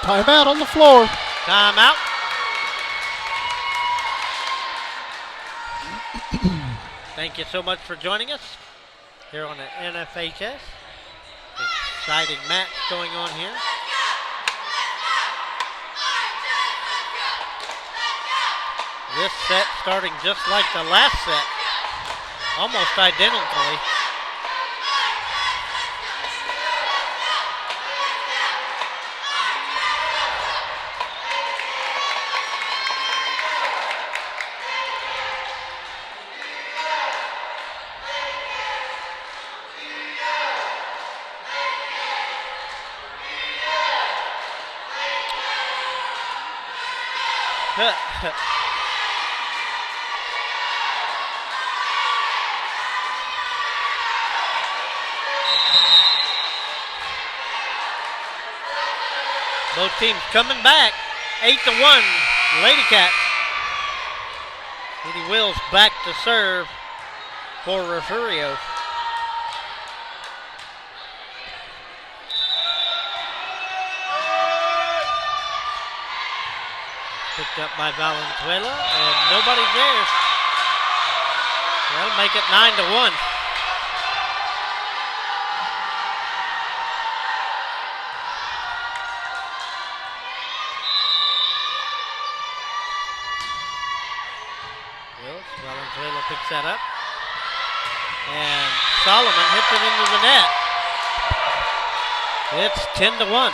Timeout on the floor. Timeout. Thank you so much for joining us here on the NFHS. Exciting match going on here. This set starting just like the last set, almost identically. Both teams coming back. 8-1, Lady Cats. Lady Wills back to serve for Refugio. Picked up by Valenzuela, and nobody's there. That'll make it 9-1. Valenzuela picks that up. And Solomon hits it into the net. It's 10-1.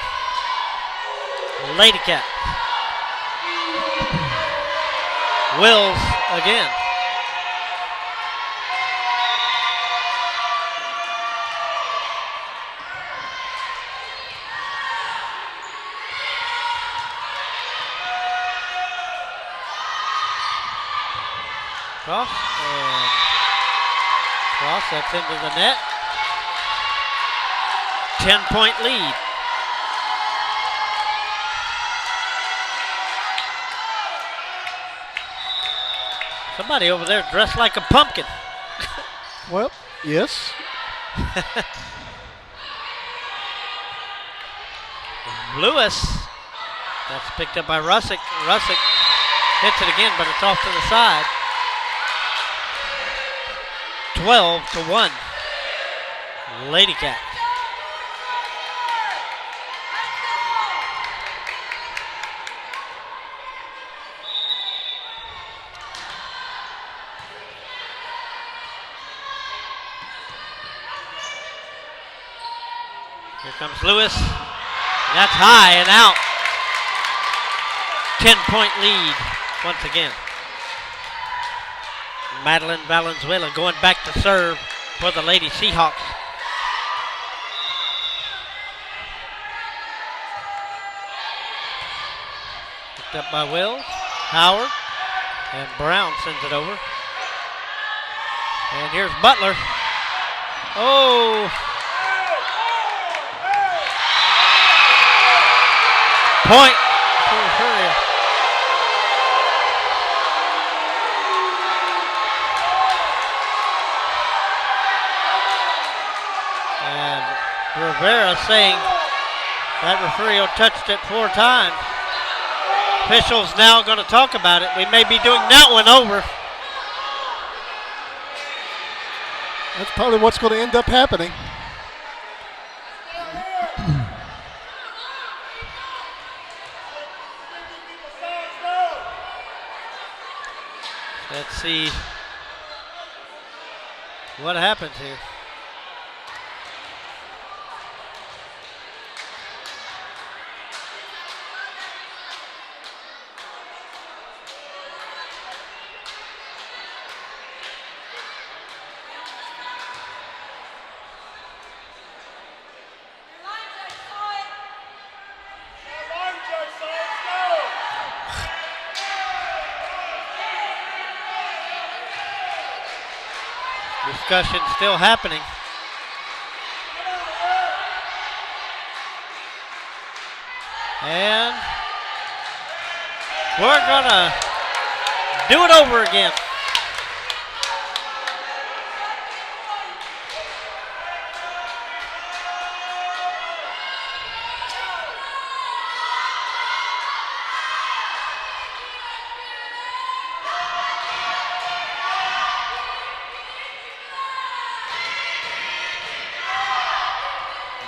Lady Cat. Wills again. Cross, and cross, that's into the net. 10-point lead. Somebody over there dressed like a pumpkin. Well, yes. Lewis, that's picked up by Russick. Russick hits it again, but it's off to the side. 12-1. Lady Cats. Here comes Lewis. That's high and out. 10-point lead once again. Madeline Valenzuela going back to serve for the Lady Seahawks. Picked up by Wills, Howard, and Brown sends it over. And here's Butler. Oh! Point for Refugio. And Rivera saying that Refugio touched it 4 times. Officials now going to talk about it. We may be doing that one over. That's probably what's going to end up happening. Let's see what happens here. Discussion still happening. And we're gonna do it over again.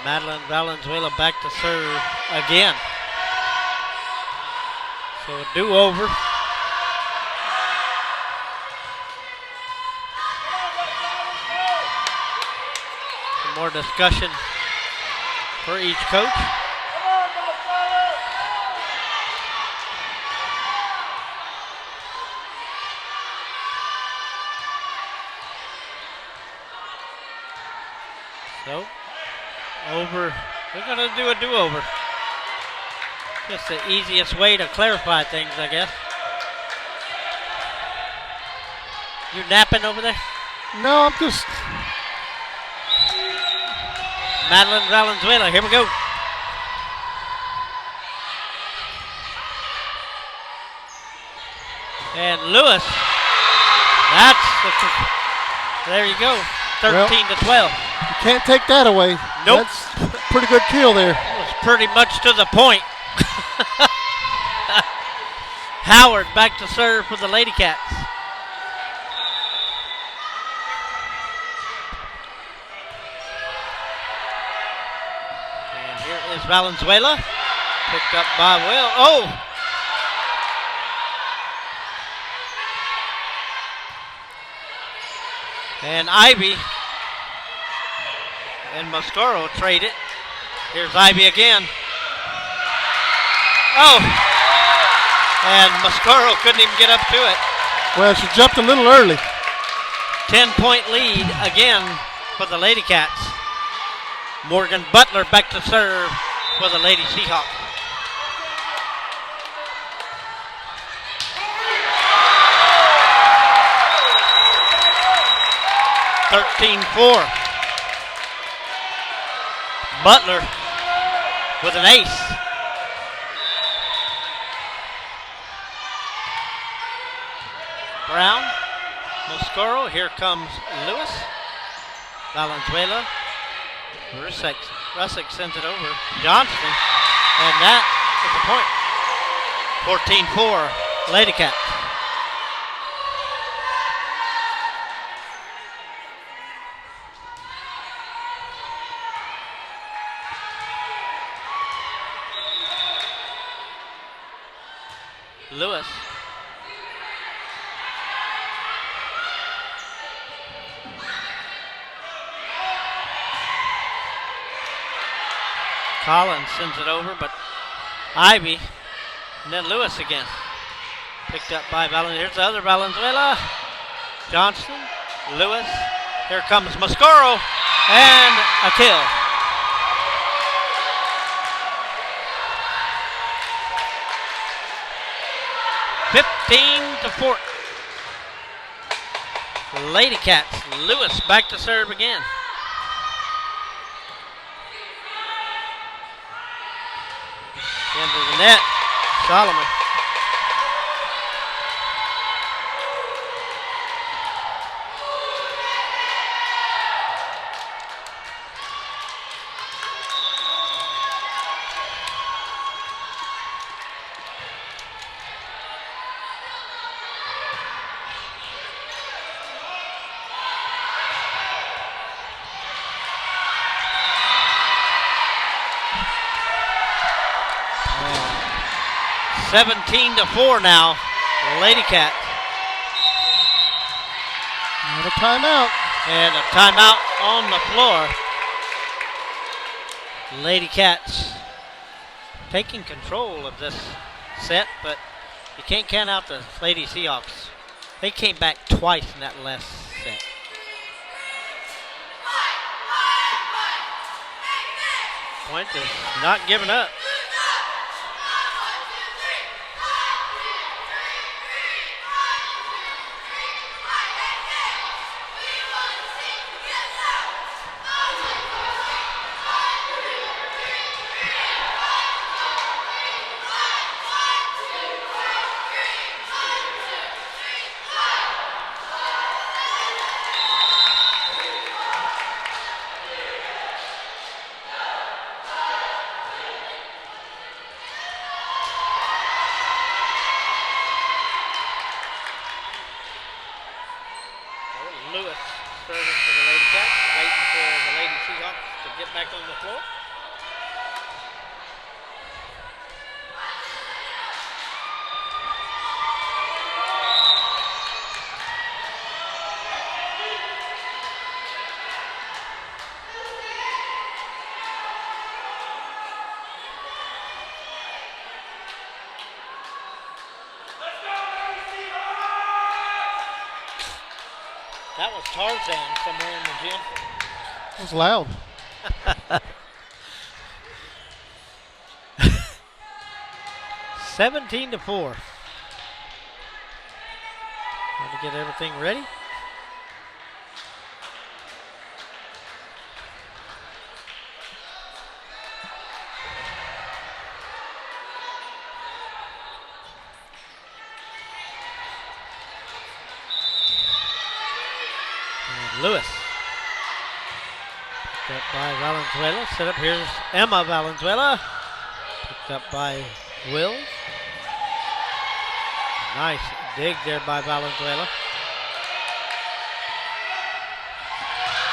Madeline Valenzuela back to serve again. So a do-over. Some more discussion for each coach. So over. We're going to do a do-over. Just the easiest way to clarify things, I guess. You napping over there? No, I'm just. Madeline Valenzuela, here we go. And Lewis, there you go, 13 to 12. You can't take that away. Nope. That's a pretty good kill there. That was pretty much to the point. Howard back to serve for the Lady Cats. And here is Valenzuela. Picked up by Will. Oh! And Ivy and Mascaro trade it. Here's Ivy again. Oh! And Mascaro couldn't even get up to it. Well, she jumped a little early. 10-point lead again for the Lady Cats. Morgan Butler back to serve for the Lady Seahawks. (13-4). Butler with an ace. Brown, Mascaro, here comes Lewis. Valenzuela, Rusick sends it over. Johnston, and that is the point. 14-4, Lady Cats. Lewis. Collins sends it over, but Ivy, and then Lewis again. Picked up by Valenzuela. Here's the other Valenzuela. Johnston, Lewis. Here comes Mascaro, and a kill. (15-4). Lady Cats. Lewis back to serve again. Into the net. Solomon. And 17-4 now. Lady Cats. And a timeout. And a timeout on the floor. Lady Cats taking control of this set, but you can't count out the Lady Seahawks. They came back twice in that last set. Point is not giving up. Lewis serving for the Lady Cats, waiting for the Lady Seahawks to get back on the floor. That was Tarzan somewhere in the gym. It was loud. (17-4). Trying to get everything ready. Lewis. Picked up by Valenzuela. Set up here's Emma Valenzuela. Picked up by Wills. Nice dig there by Valenzuela.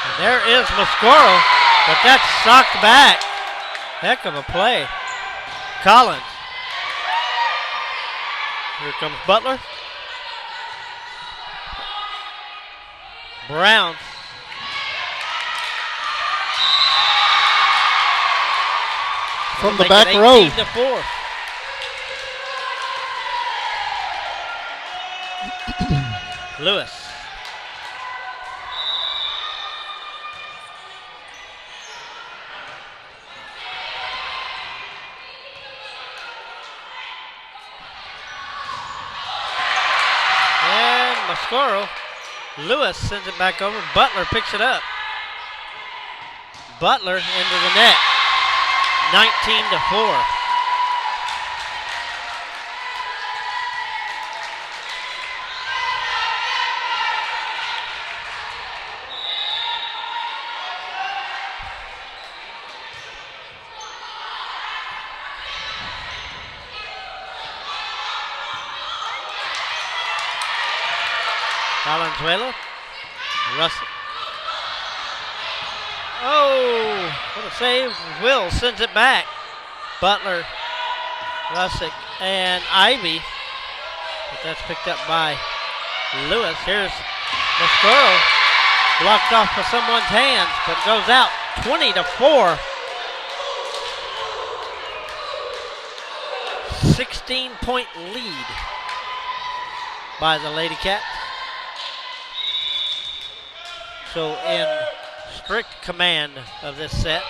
And there is Mascoro, but that's socked back. Heck of a play. Collins. Here comes Butler. Brown. From the Make back it row. 18-4. Lewis. And Mascoro. Lewis sends it back over. Butler picks it up. Butler into the net. 19-4. Valenzuela. Russell. Oh, what a save. Will sends it back. Butler, Russick, and Ivy. But that's picked up by Lewis. Here's Mascoro. Blocked off with someone's hands, but goes out 20-4. 16-point lead by the Lady Cats. So in strict command of this set.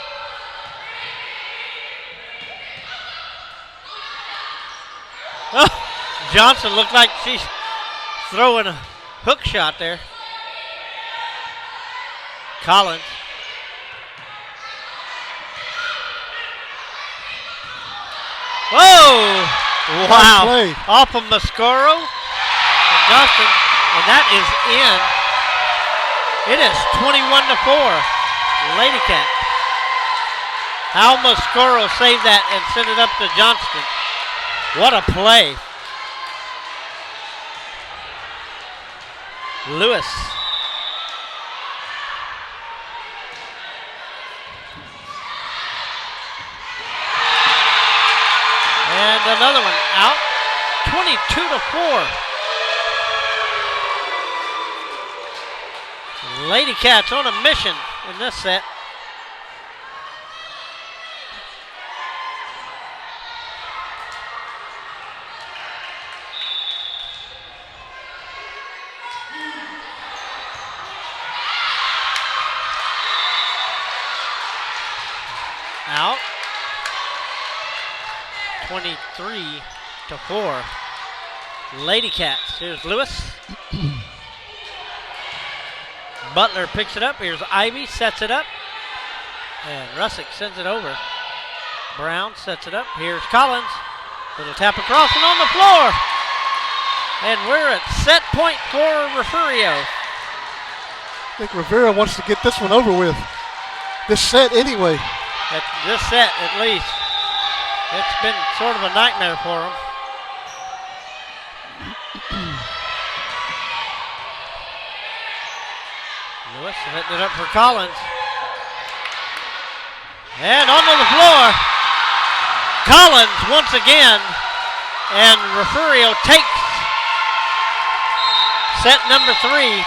Oh, Johnson looked like she's throwing a hook shot there. Collins. Whoa! Wow. Play. Off of Mascoro. And Johnson. And that is in. It is 21-4. Lady Cat. How Mascoro saved that and sent it up to Johnston. What a play. Lewis. And another one out. 22-4. Lady Cats on a mission in this set. Out. 23-4. Lady Cats. Here's Lewis. Butler picks it up. Here's Ivy, sets it up. And Russick sends it over. Brown sets it up. Here's Collins. Little tap across and on the floor. And we're at set point for Refugio. I think Rivera wants to get this one over with. This set anyway. At this set, at least. It's been sort of a nightmare for him. Lewis hitting it up for Collins. And onto the floor. Collins once again. And Refugio takes set number 3.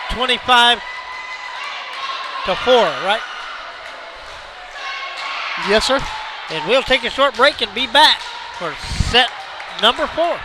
25-4, right? Yes, sir. And we'll take a short break and be back for set number 4.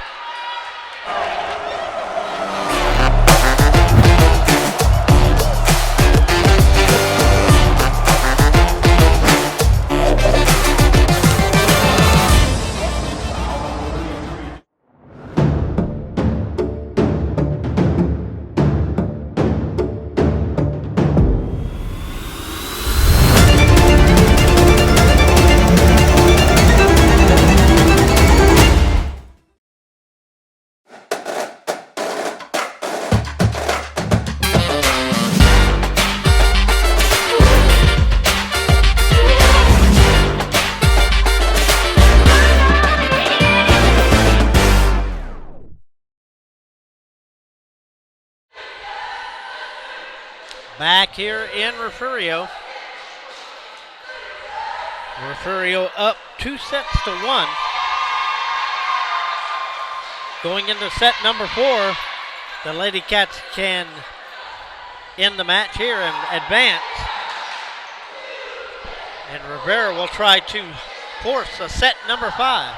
back here in Refugio. Refugio up 2-1. Going into set number 4, the Lady Cats can end the match here and advance. And Rivera will try to force a set number 5.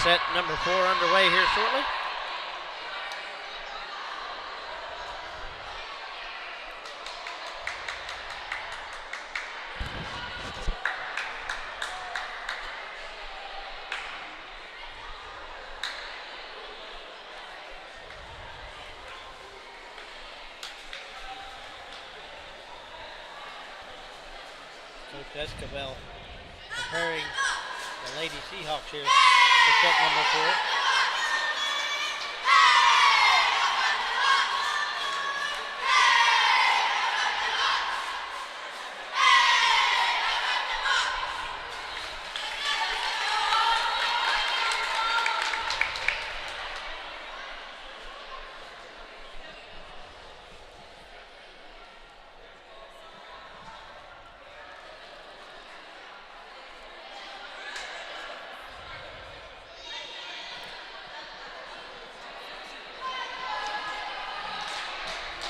Set number 4 underway here shortly. Coach Escobar preparing the Lady Seahawks here for set number 4.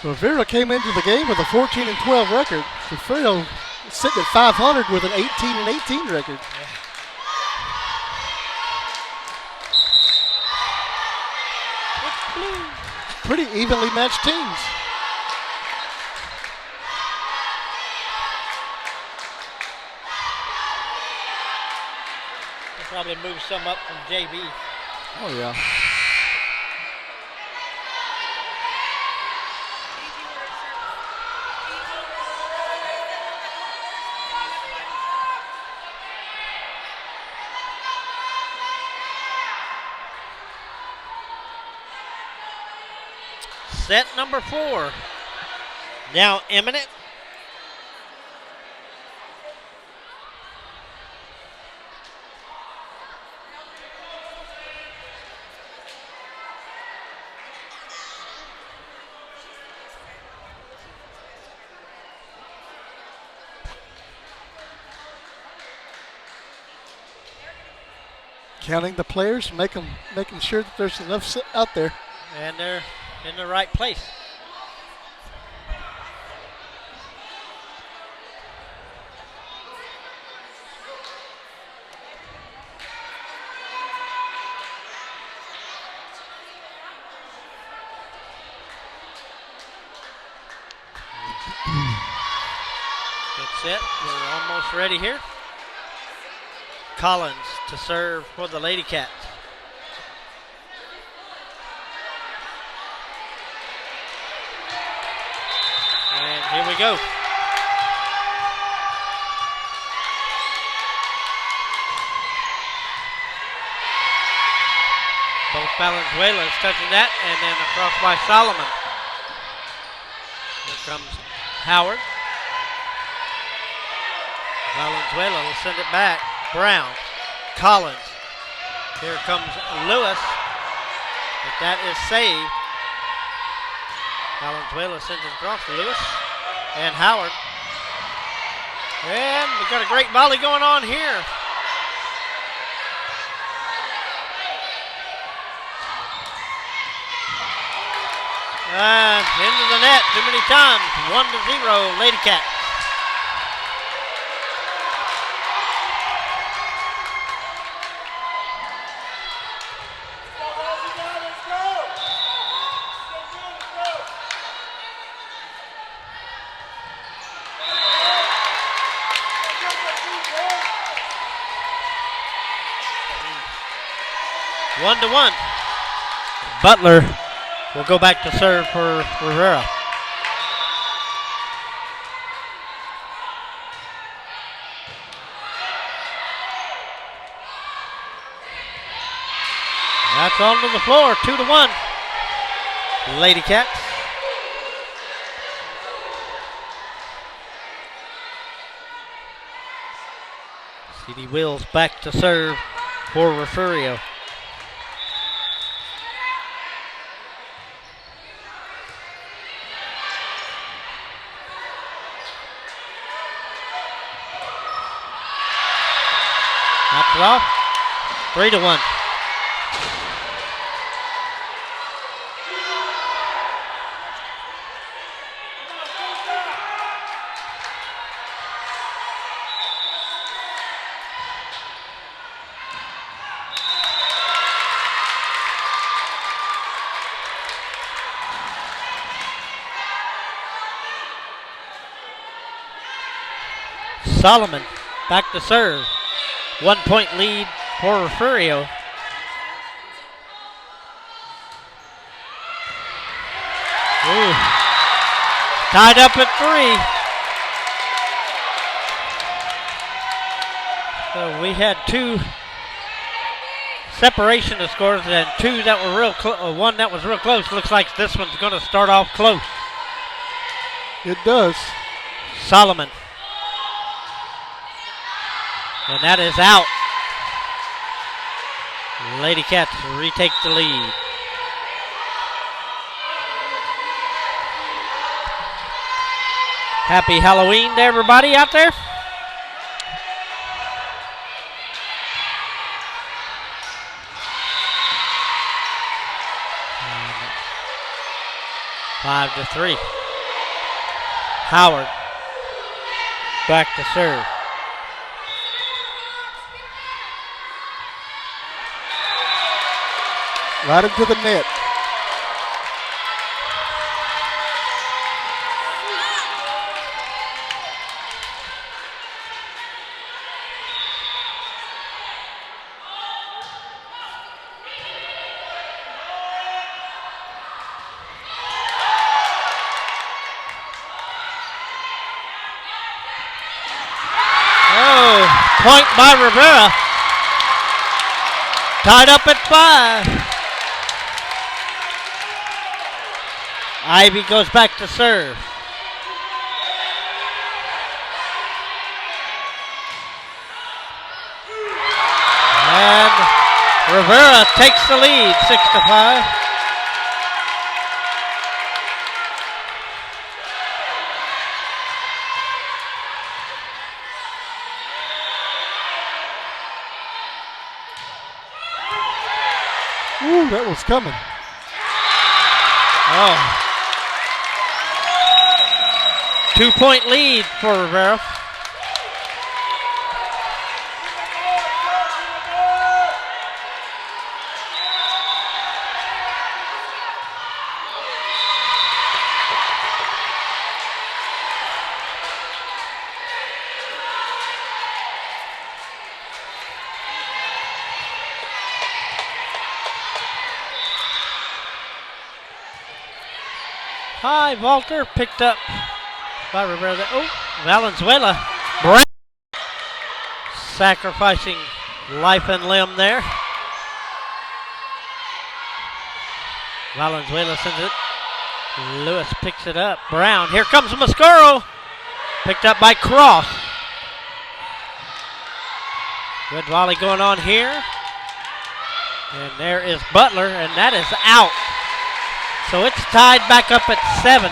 Rivera came into the game with a 14-12 record. Refugio sitting at 500 with an 18-18 record. Pretty evenly matched teams. He'll probably move some up from JB. Oh, yeah. Set number 4 now imminent. Counting the players, making sure that there's enough out there. And they're in the right place. Good set. We're almost ready here. Collins to serve for the Lady Cats. And here we go. Both Valenzuela's touching that, and then across by Solomon. Here comes Howard. Valenzuela will send it back. Brown, Collins. Here comes Lewis, but that is saved. Valenzuela sends it across to Lewis and Howard. And we've got a great volley going on here. Into the net too many times. 1-0, Lady Cats. One to one. Butler will go back to serve for Rivera. That's onto the floor, 2-1. Lady Cats. CD Wills back to serve for Refugio. Knocks it off. 3-1. Solomon back to serve. 1 point lead for Refugio. Ooh. Tied up at 3. So we had 2 separation of scores and 2 that were real close. 1 that was real close. Looks like this one's going to start off close. It does. Solomon. And that is out. Lady Cats retake the lead. Happy Halloween to everybody out there. And 5-3. Howard back to serve. Right into the net. Oh, point by Rivera. Tied up at 5. Ivy goes back to serve. And Rivera takes the lead, 6-5. Ooh, that was coming. Oh. 2-point lead for Rivera. High Walter picked up by Rivera. Oh, Valenzuela. Brown sacrificing life and limb there. Valenzuela sends it. Lewis picks it up. Brown. Here comes Mascaro. Picked up by Cross. Good volley going on here. And there is Butler, and that is out. So it's tied back up at 7.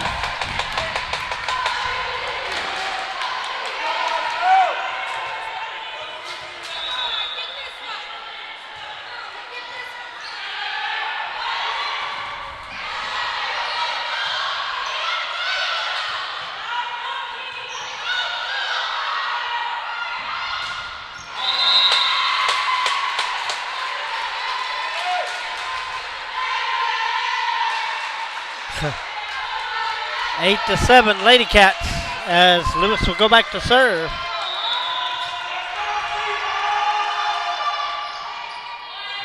Eight to 7, Lady Cats, as Lewis will go back to serve.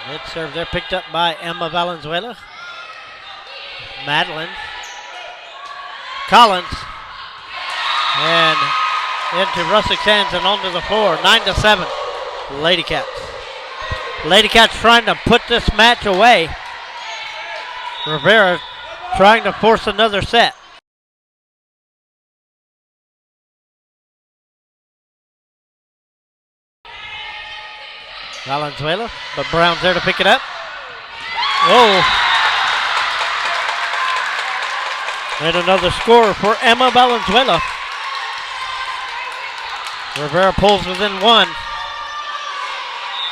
Mid serve there picked up by Emma Valenzuela. Madeline. Collins. And into Russick's hands and onto the floor. 9 to 7, Lady Cats. Lady Cats trying to put this match away. Rivera trying to force another set. Valenzuela, but Brown's there to pick it up. Oh. And another score for Emma Valenzuela. Rivera pulls within one.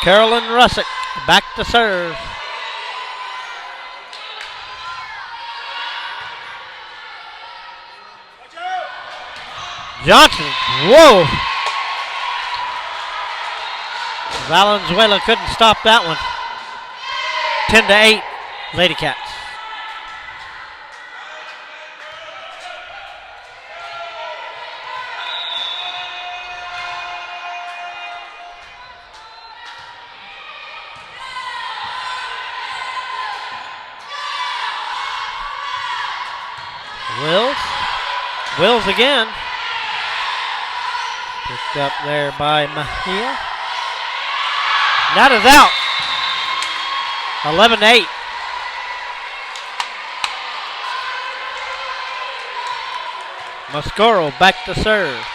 Carolyn Russick back to serve. Johnson, whoa. Valenzuela couldn't stop that one. 10-8, Lady Cats. Wills again. Picked up there by Mejia. That is out. 11-8. Mascaro back to serve.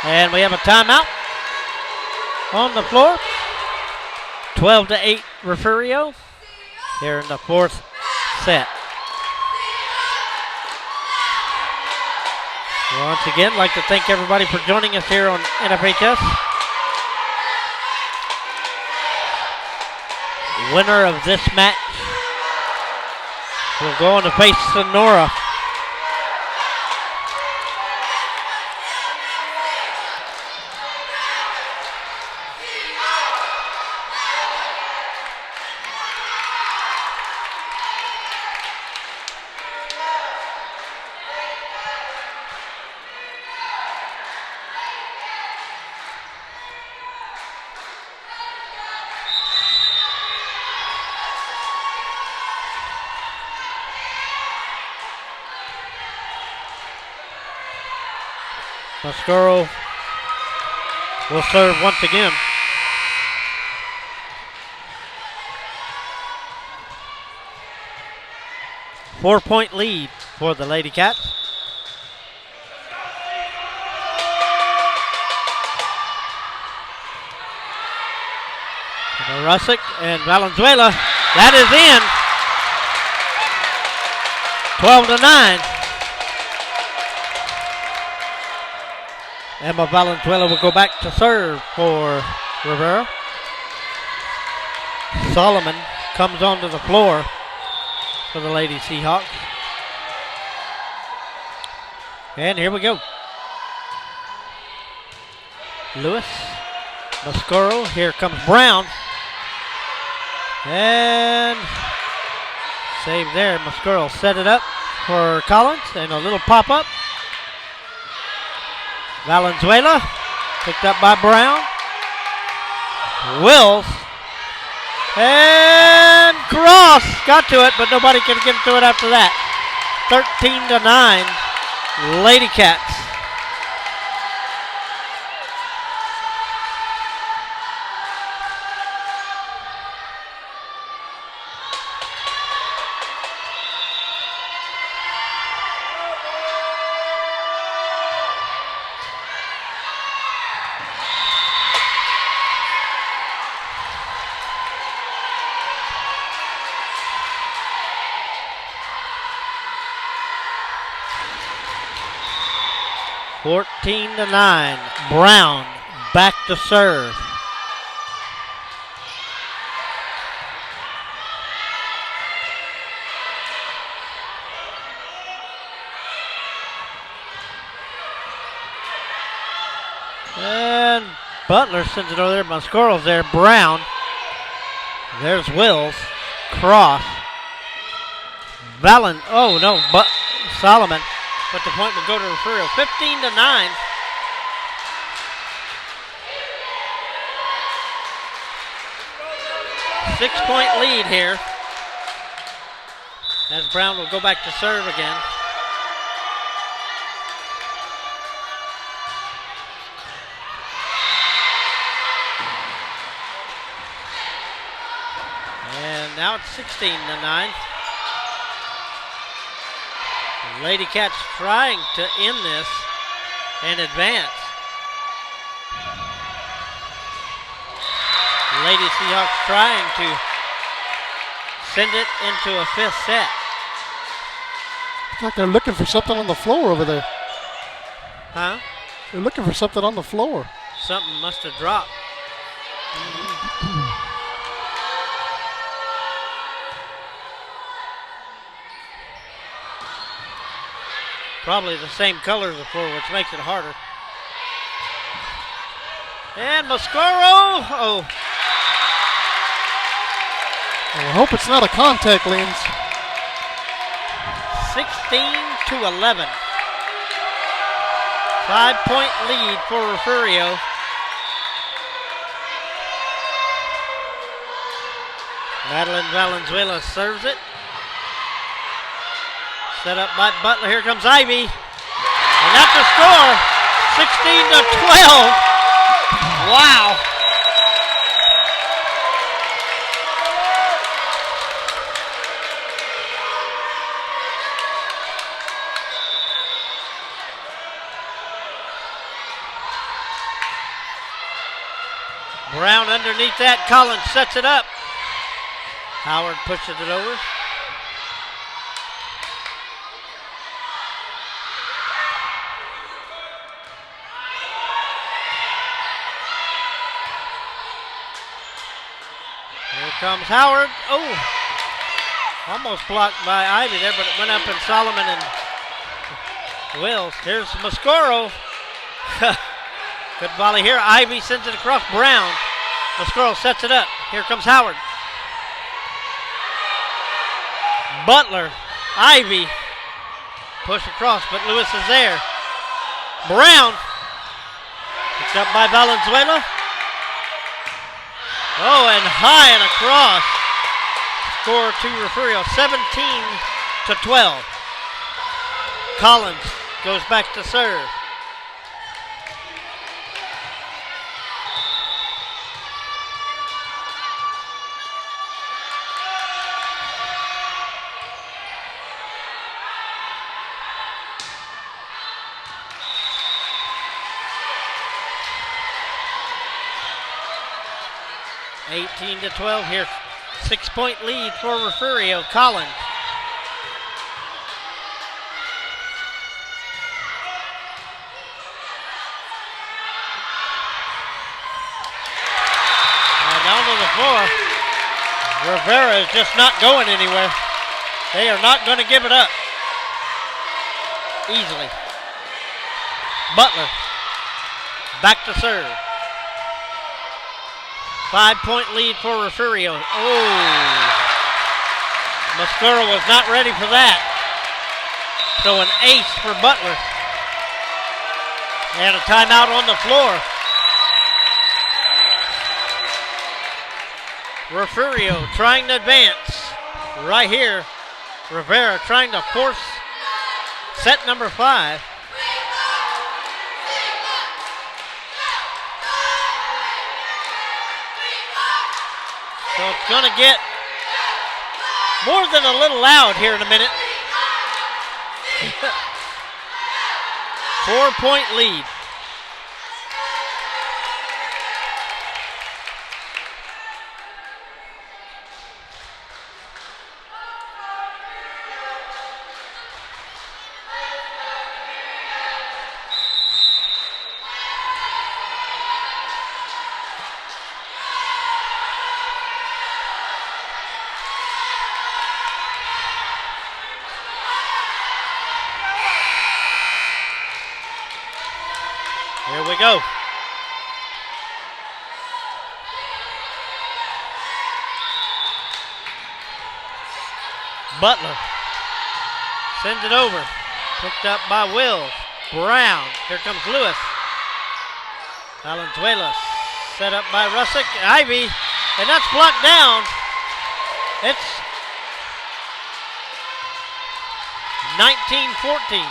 And we have a timeout on the floor. 12-8 Refugio here in the fourth set. Once again, I'd like to thank everybody for joining us here on NFHS. Winner of this match will go on to face Sonora. Mascaro will serve once again. Four-point lead for the Lady Cats. Russick and Valenzuela. That is in. 12-9. Emma Valenzuela will go back to serve for Rivera. Solomon comes onto the floor for the Lady Seahawks. And here we go. Lewis, Mascaro, here comes Brown. And save there. Mascaro set it up for Collins and a little pop-up. Valenzuela, picked up by Brown. Wills. And Cross got to it, but nobody could get to it after that. 13-9, Lady Cats. Fourteen to 9. Brown back to serve. And Butler sends it over there. Mascaro's there. Brown. There's Wills. Cross. Solomon. But the point will go to Refugio. 15-9. Six-point lead here. As Brown will go back to serve again. And now it's 16-9. Lady Cats trying to end this and advance. Lady Seahawks trying to send it into a fifth set. It's like they're looking for something on the floor over there. Huh? They're looking for something on the floor. Something must have dropped. Probably the same color as the floor, which makes it harder. And Mascaro. Oh. I hope it's not a contact lens. 16-11. 5-point lead for Refugio. Madeline Valenzuela serves it. Set up by Butler. Here comes Ivy. And that's the score. 16-12. Wow. Brown underneath that. Collins sets it up. Howard pushes it over. Here comes Howard. Oh, almost blocked by Ivy there, but it went up in Solomon and Wills. Here's Mascaro. Good volley here. Ivy sends it across Brown. Mascaro sets it up. Here comes Howard. Butler. Ivy. Push across, but Lewis is there. Brown. Picked up by Valenzuela. Oh, and high and across. Score to Refugio, 17-12. Collins goes back to serve. $18 to 12 here. 6-point lead for Refugio. Collins. Now down to the floor. Rivera is just not going anywhere. They are not going to give it up easily. Butler back to serve. 5-point lead for Refugio. Oh, Mascaro was not ready for that. So an ace for Butler. And a timeout on the floor. Refugio trying to advance. Right here, Rivera trying to force set number 5. So it's going to get more than a little loud here in a minute. 4-point lead. Here we go. Butler sends it over. Picked up by Wills. Brown. Here comes Lewis. Valenzuela set up by Russick. Ivy. And that's blocked down. It's 19-14.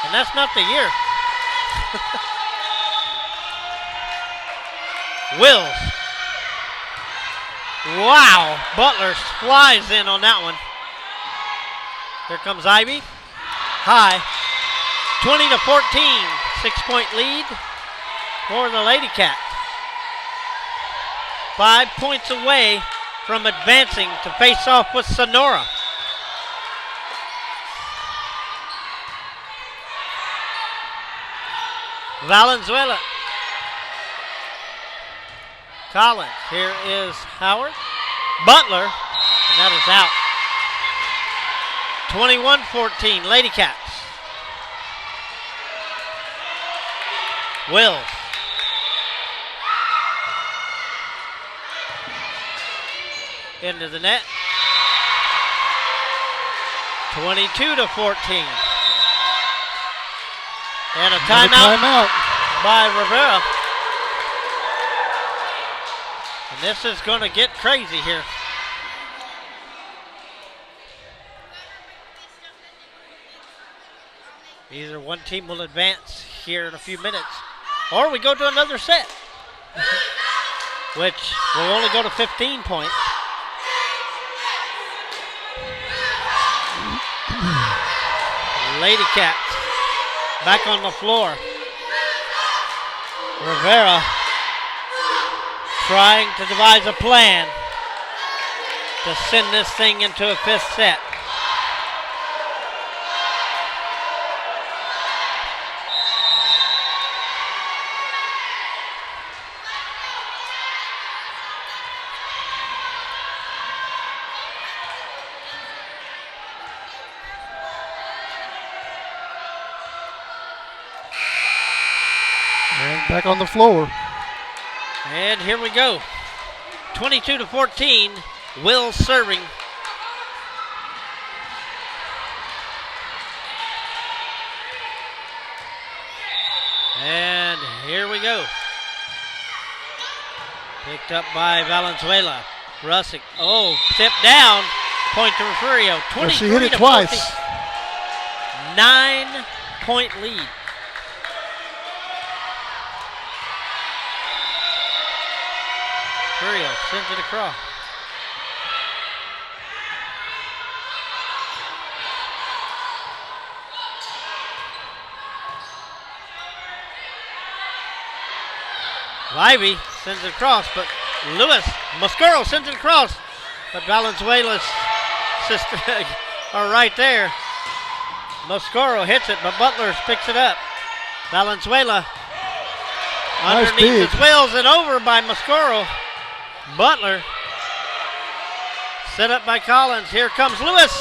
And that's not the year. Wills. Wow. Butler flies in on that one. Here comes Ivy. High. 20-14. 6-point lead for the Lady Cats. 5 points away from advancing to face off with Sonora. Valenzuela. Collins. Here is Howard. Butler. And that is out. 21-14. Lady Cats. Wills. Into the net. 22-14. And a timeout by Rivera. And this is going to get crazy here. Either one team will advance here in a few minutes, or we go to another set, which will only go to 15 points. Lady Cats back on the floor. Rivera trying to devise a plan to send this thing into a fifth set. Back on the floor. And here we go. 22-14. Will serving. And here we go. Picked up by Valenzuela. Russick. Oh, step down. Point to Refugio. 23 she hit it to twice. 14. 9-point lead. Refugio sends it across. Ivy sends it across, but Lewis, Moscuro sends it across, but Valenzuela's sister are right there. Moscuro hits it, but Butler picks it up. Valenzuela Nice underneath dig. his wheels and over by Moscuro. Butler set up by Collins. Here comes Lewis.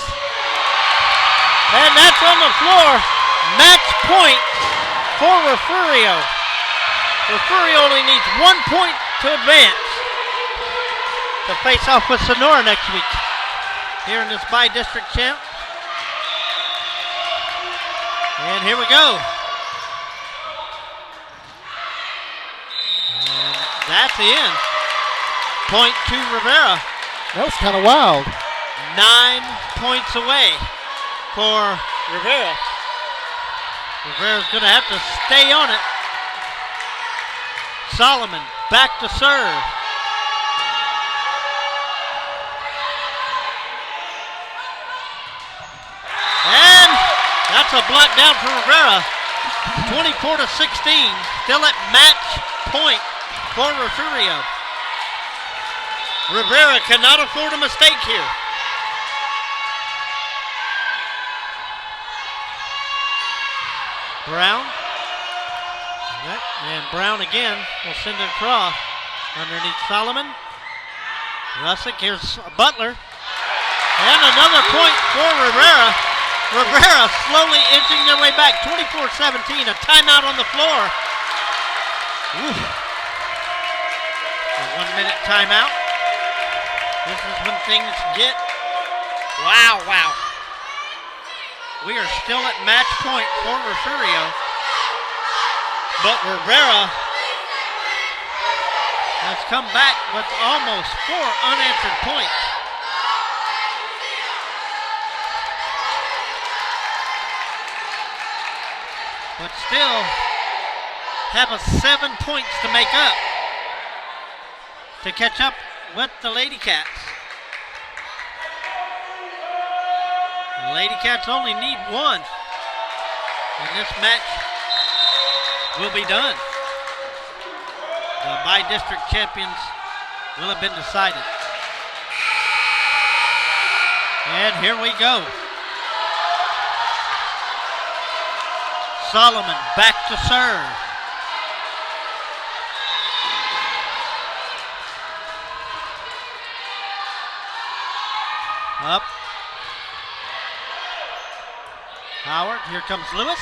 And that's on the floor. Match point for Refugio. Refugio only needs 1 point to advance to face off with Sonora next week here in this bi-district champ. And here we go. And that's the end. Point to Rivera. That was kind of wild. 9 points away for Rivera. Rivera's going to have to stay on it. Solomon back to serve. And that's a block down for Rivera. 24-16. Still at match point for Refugio. Rivera cannot afford a mistake here. Brown. And Brown again will send it across underneath Solomon. Russick, here's Butler. And another point for Rivera. Rivera slowly inching their way back. 24-17, a timeout on the floor. Ooh. A 1 minute timeout. This is when things get, wow. We are still at match point for Refugio, but Rivera has come back with almost 4 unanswered points. but still have a 7 points to make up to catch up with the Lady Cats. The Lady Cats only need one, and this match will be done. The by-district champions will have been decided. And here we go. Solomon back to serve. Up. Howard, here comes Lewis.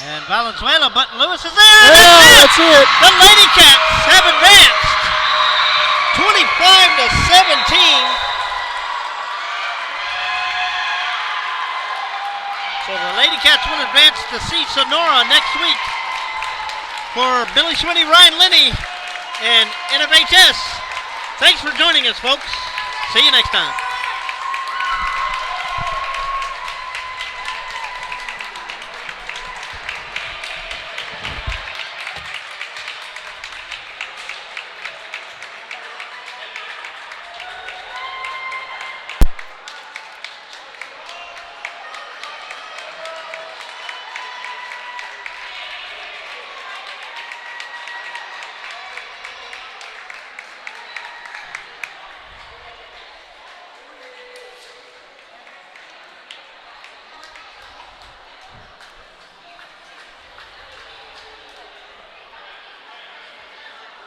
And Valenzuela, but Lewis is there. Yeah, that's it. The Lady Cats have advanced 25-17. So the Lady Cats will advance to see Sonora next week. For Billy Swinney, Ryan Linney, and NFHS, thanks for joining us, folks. See you next time.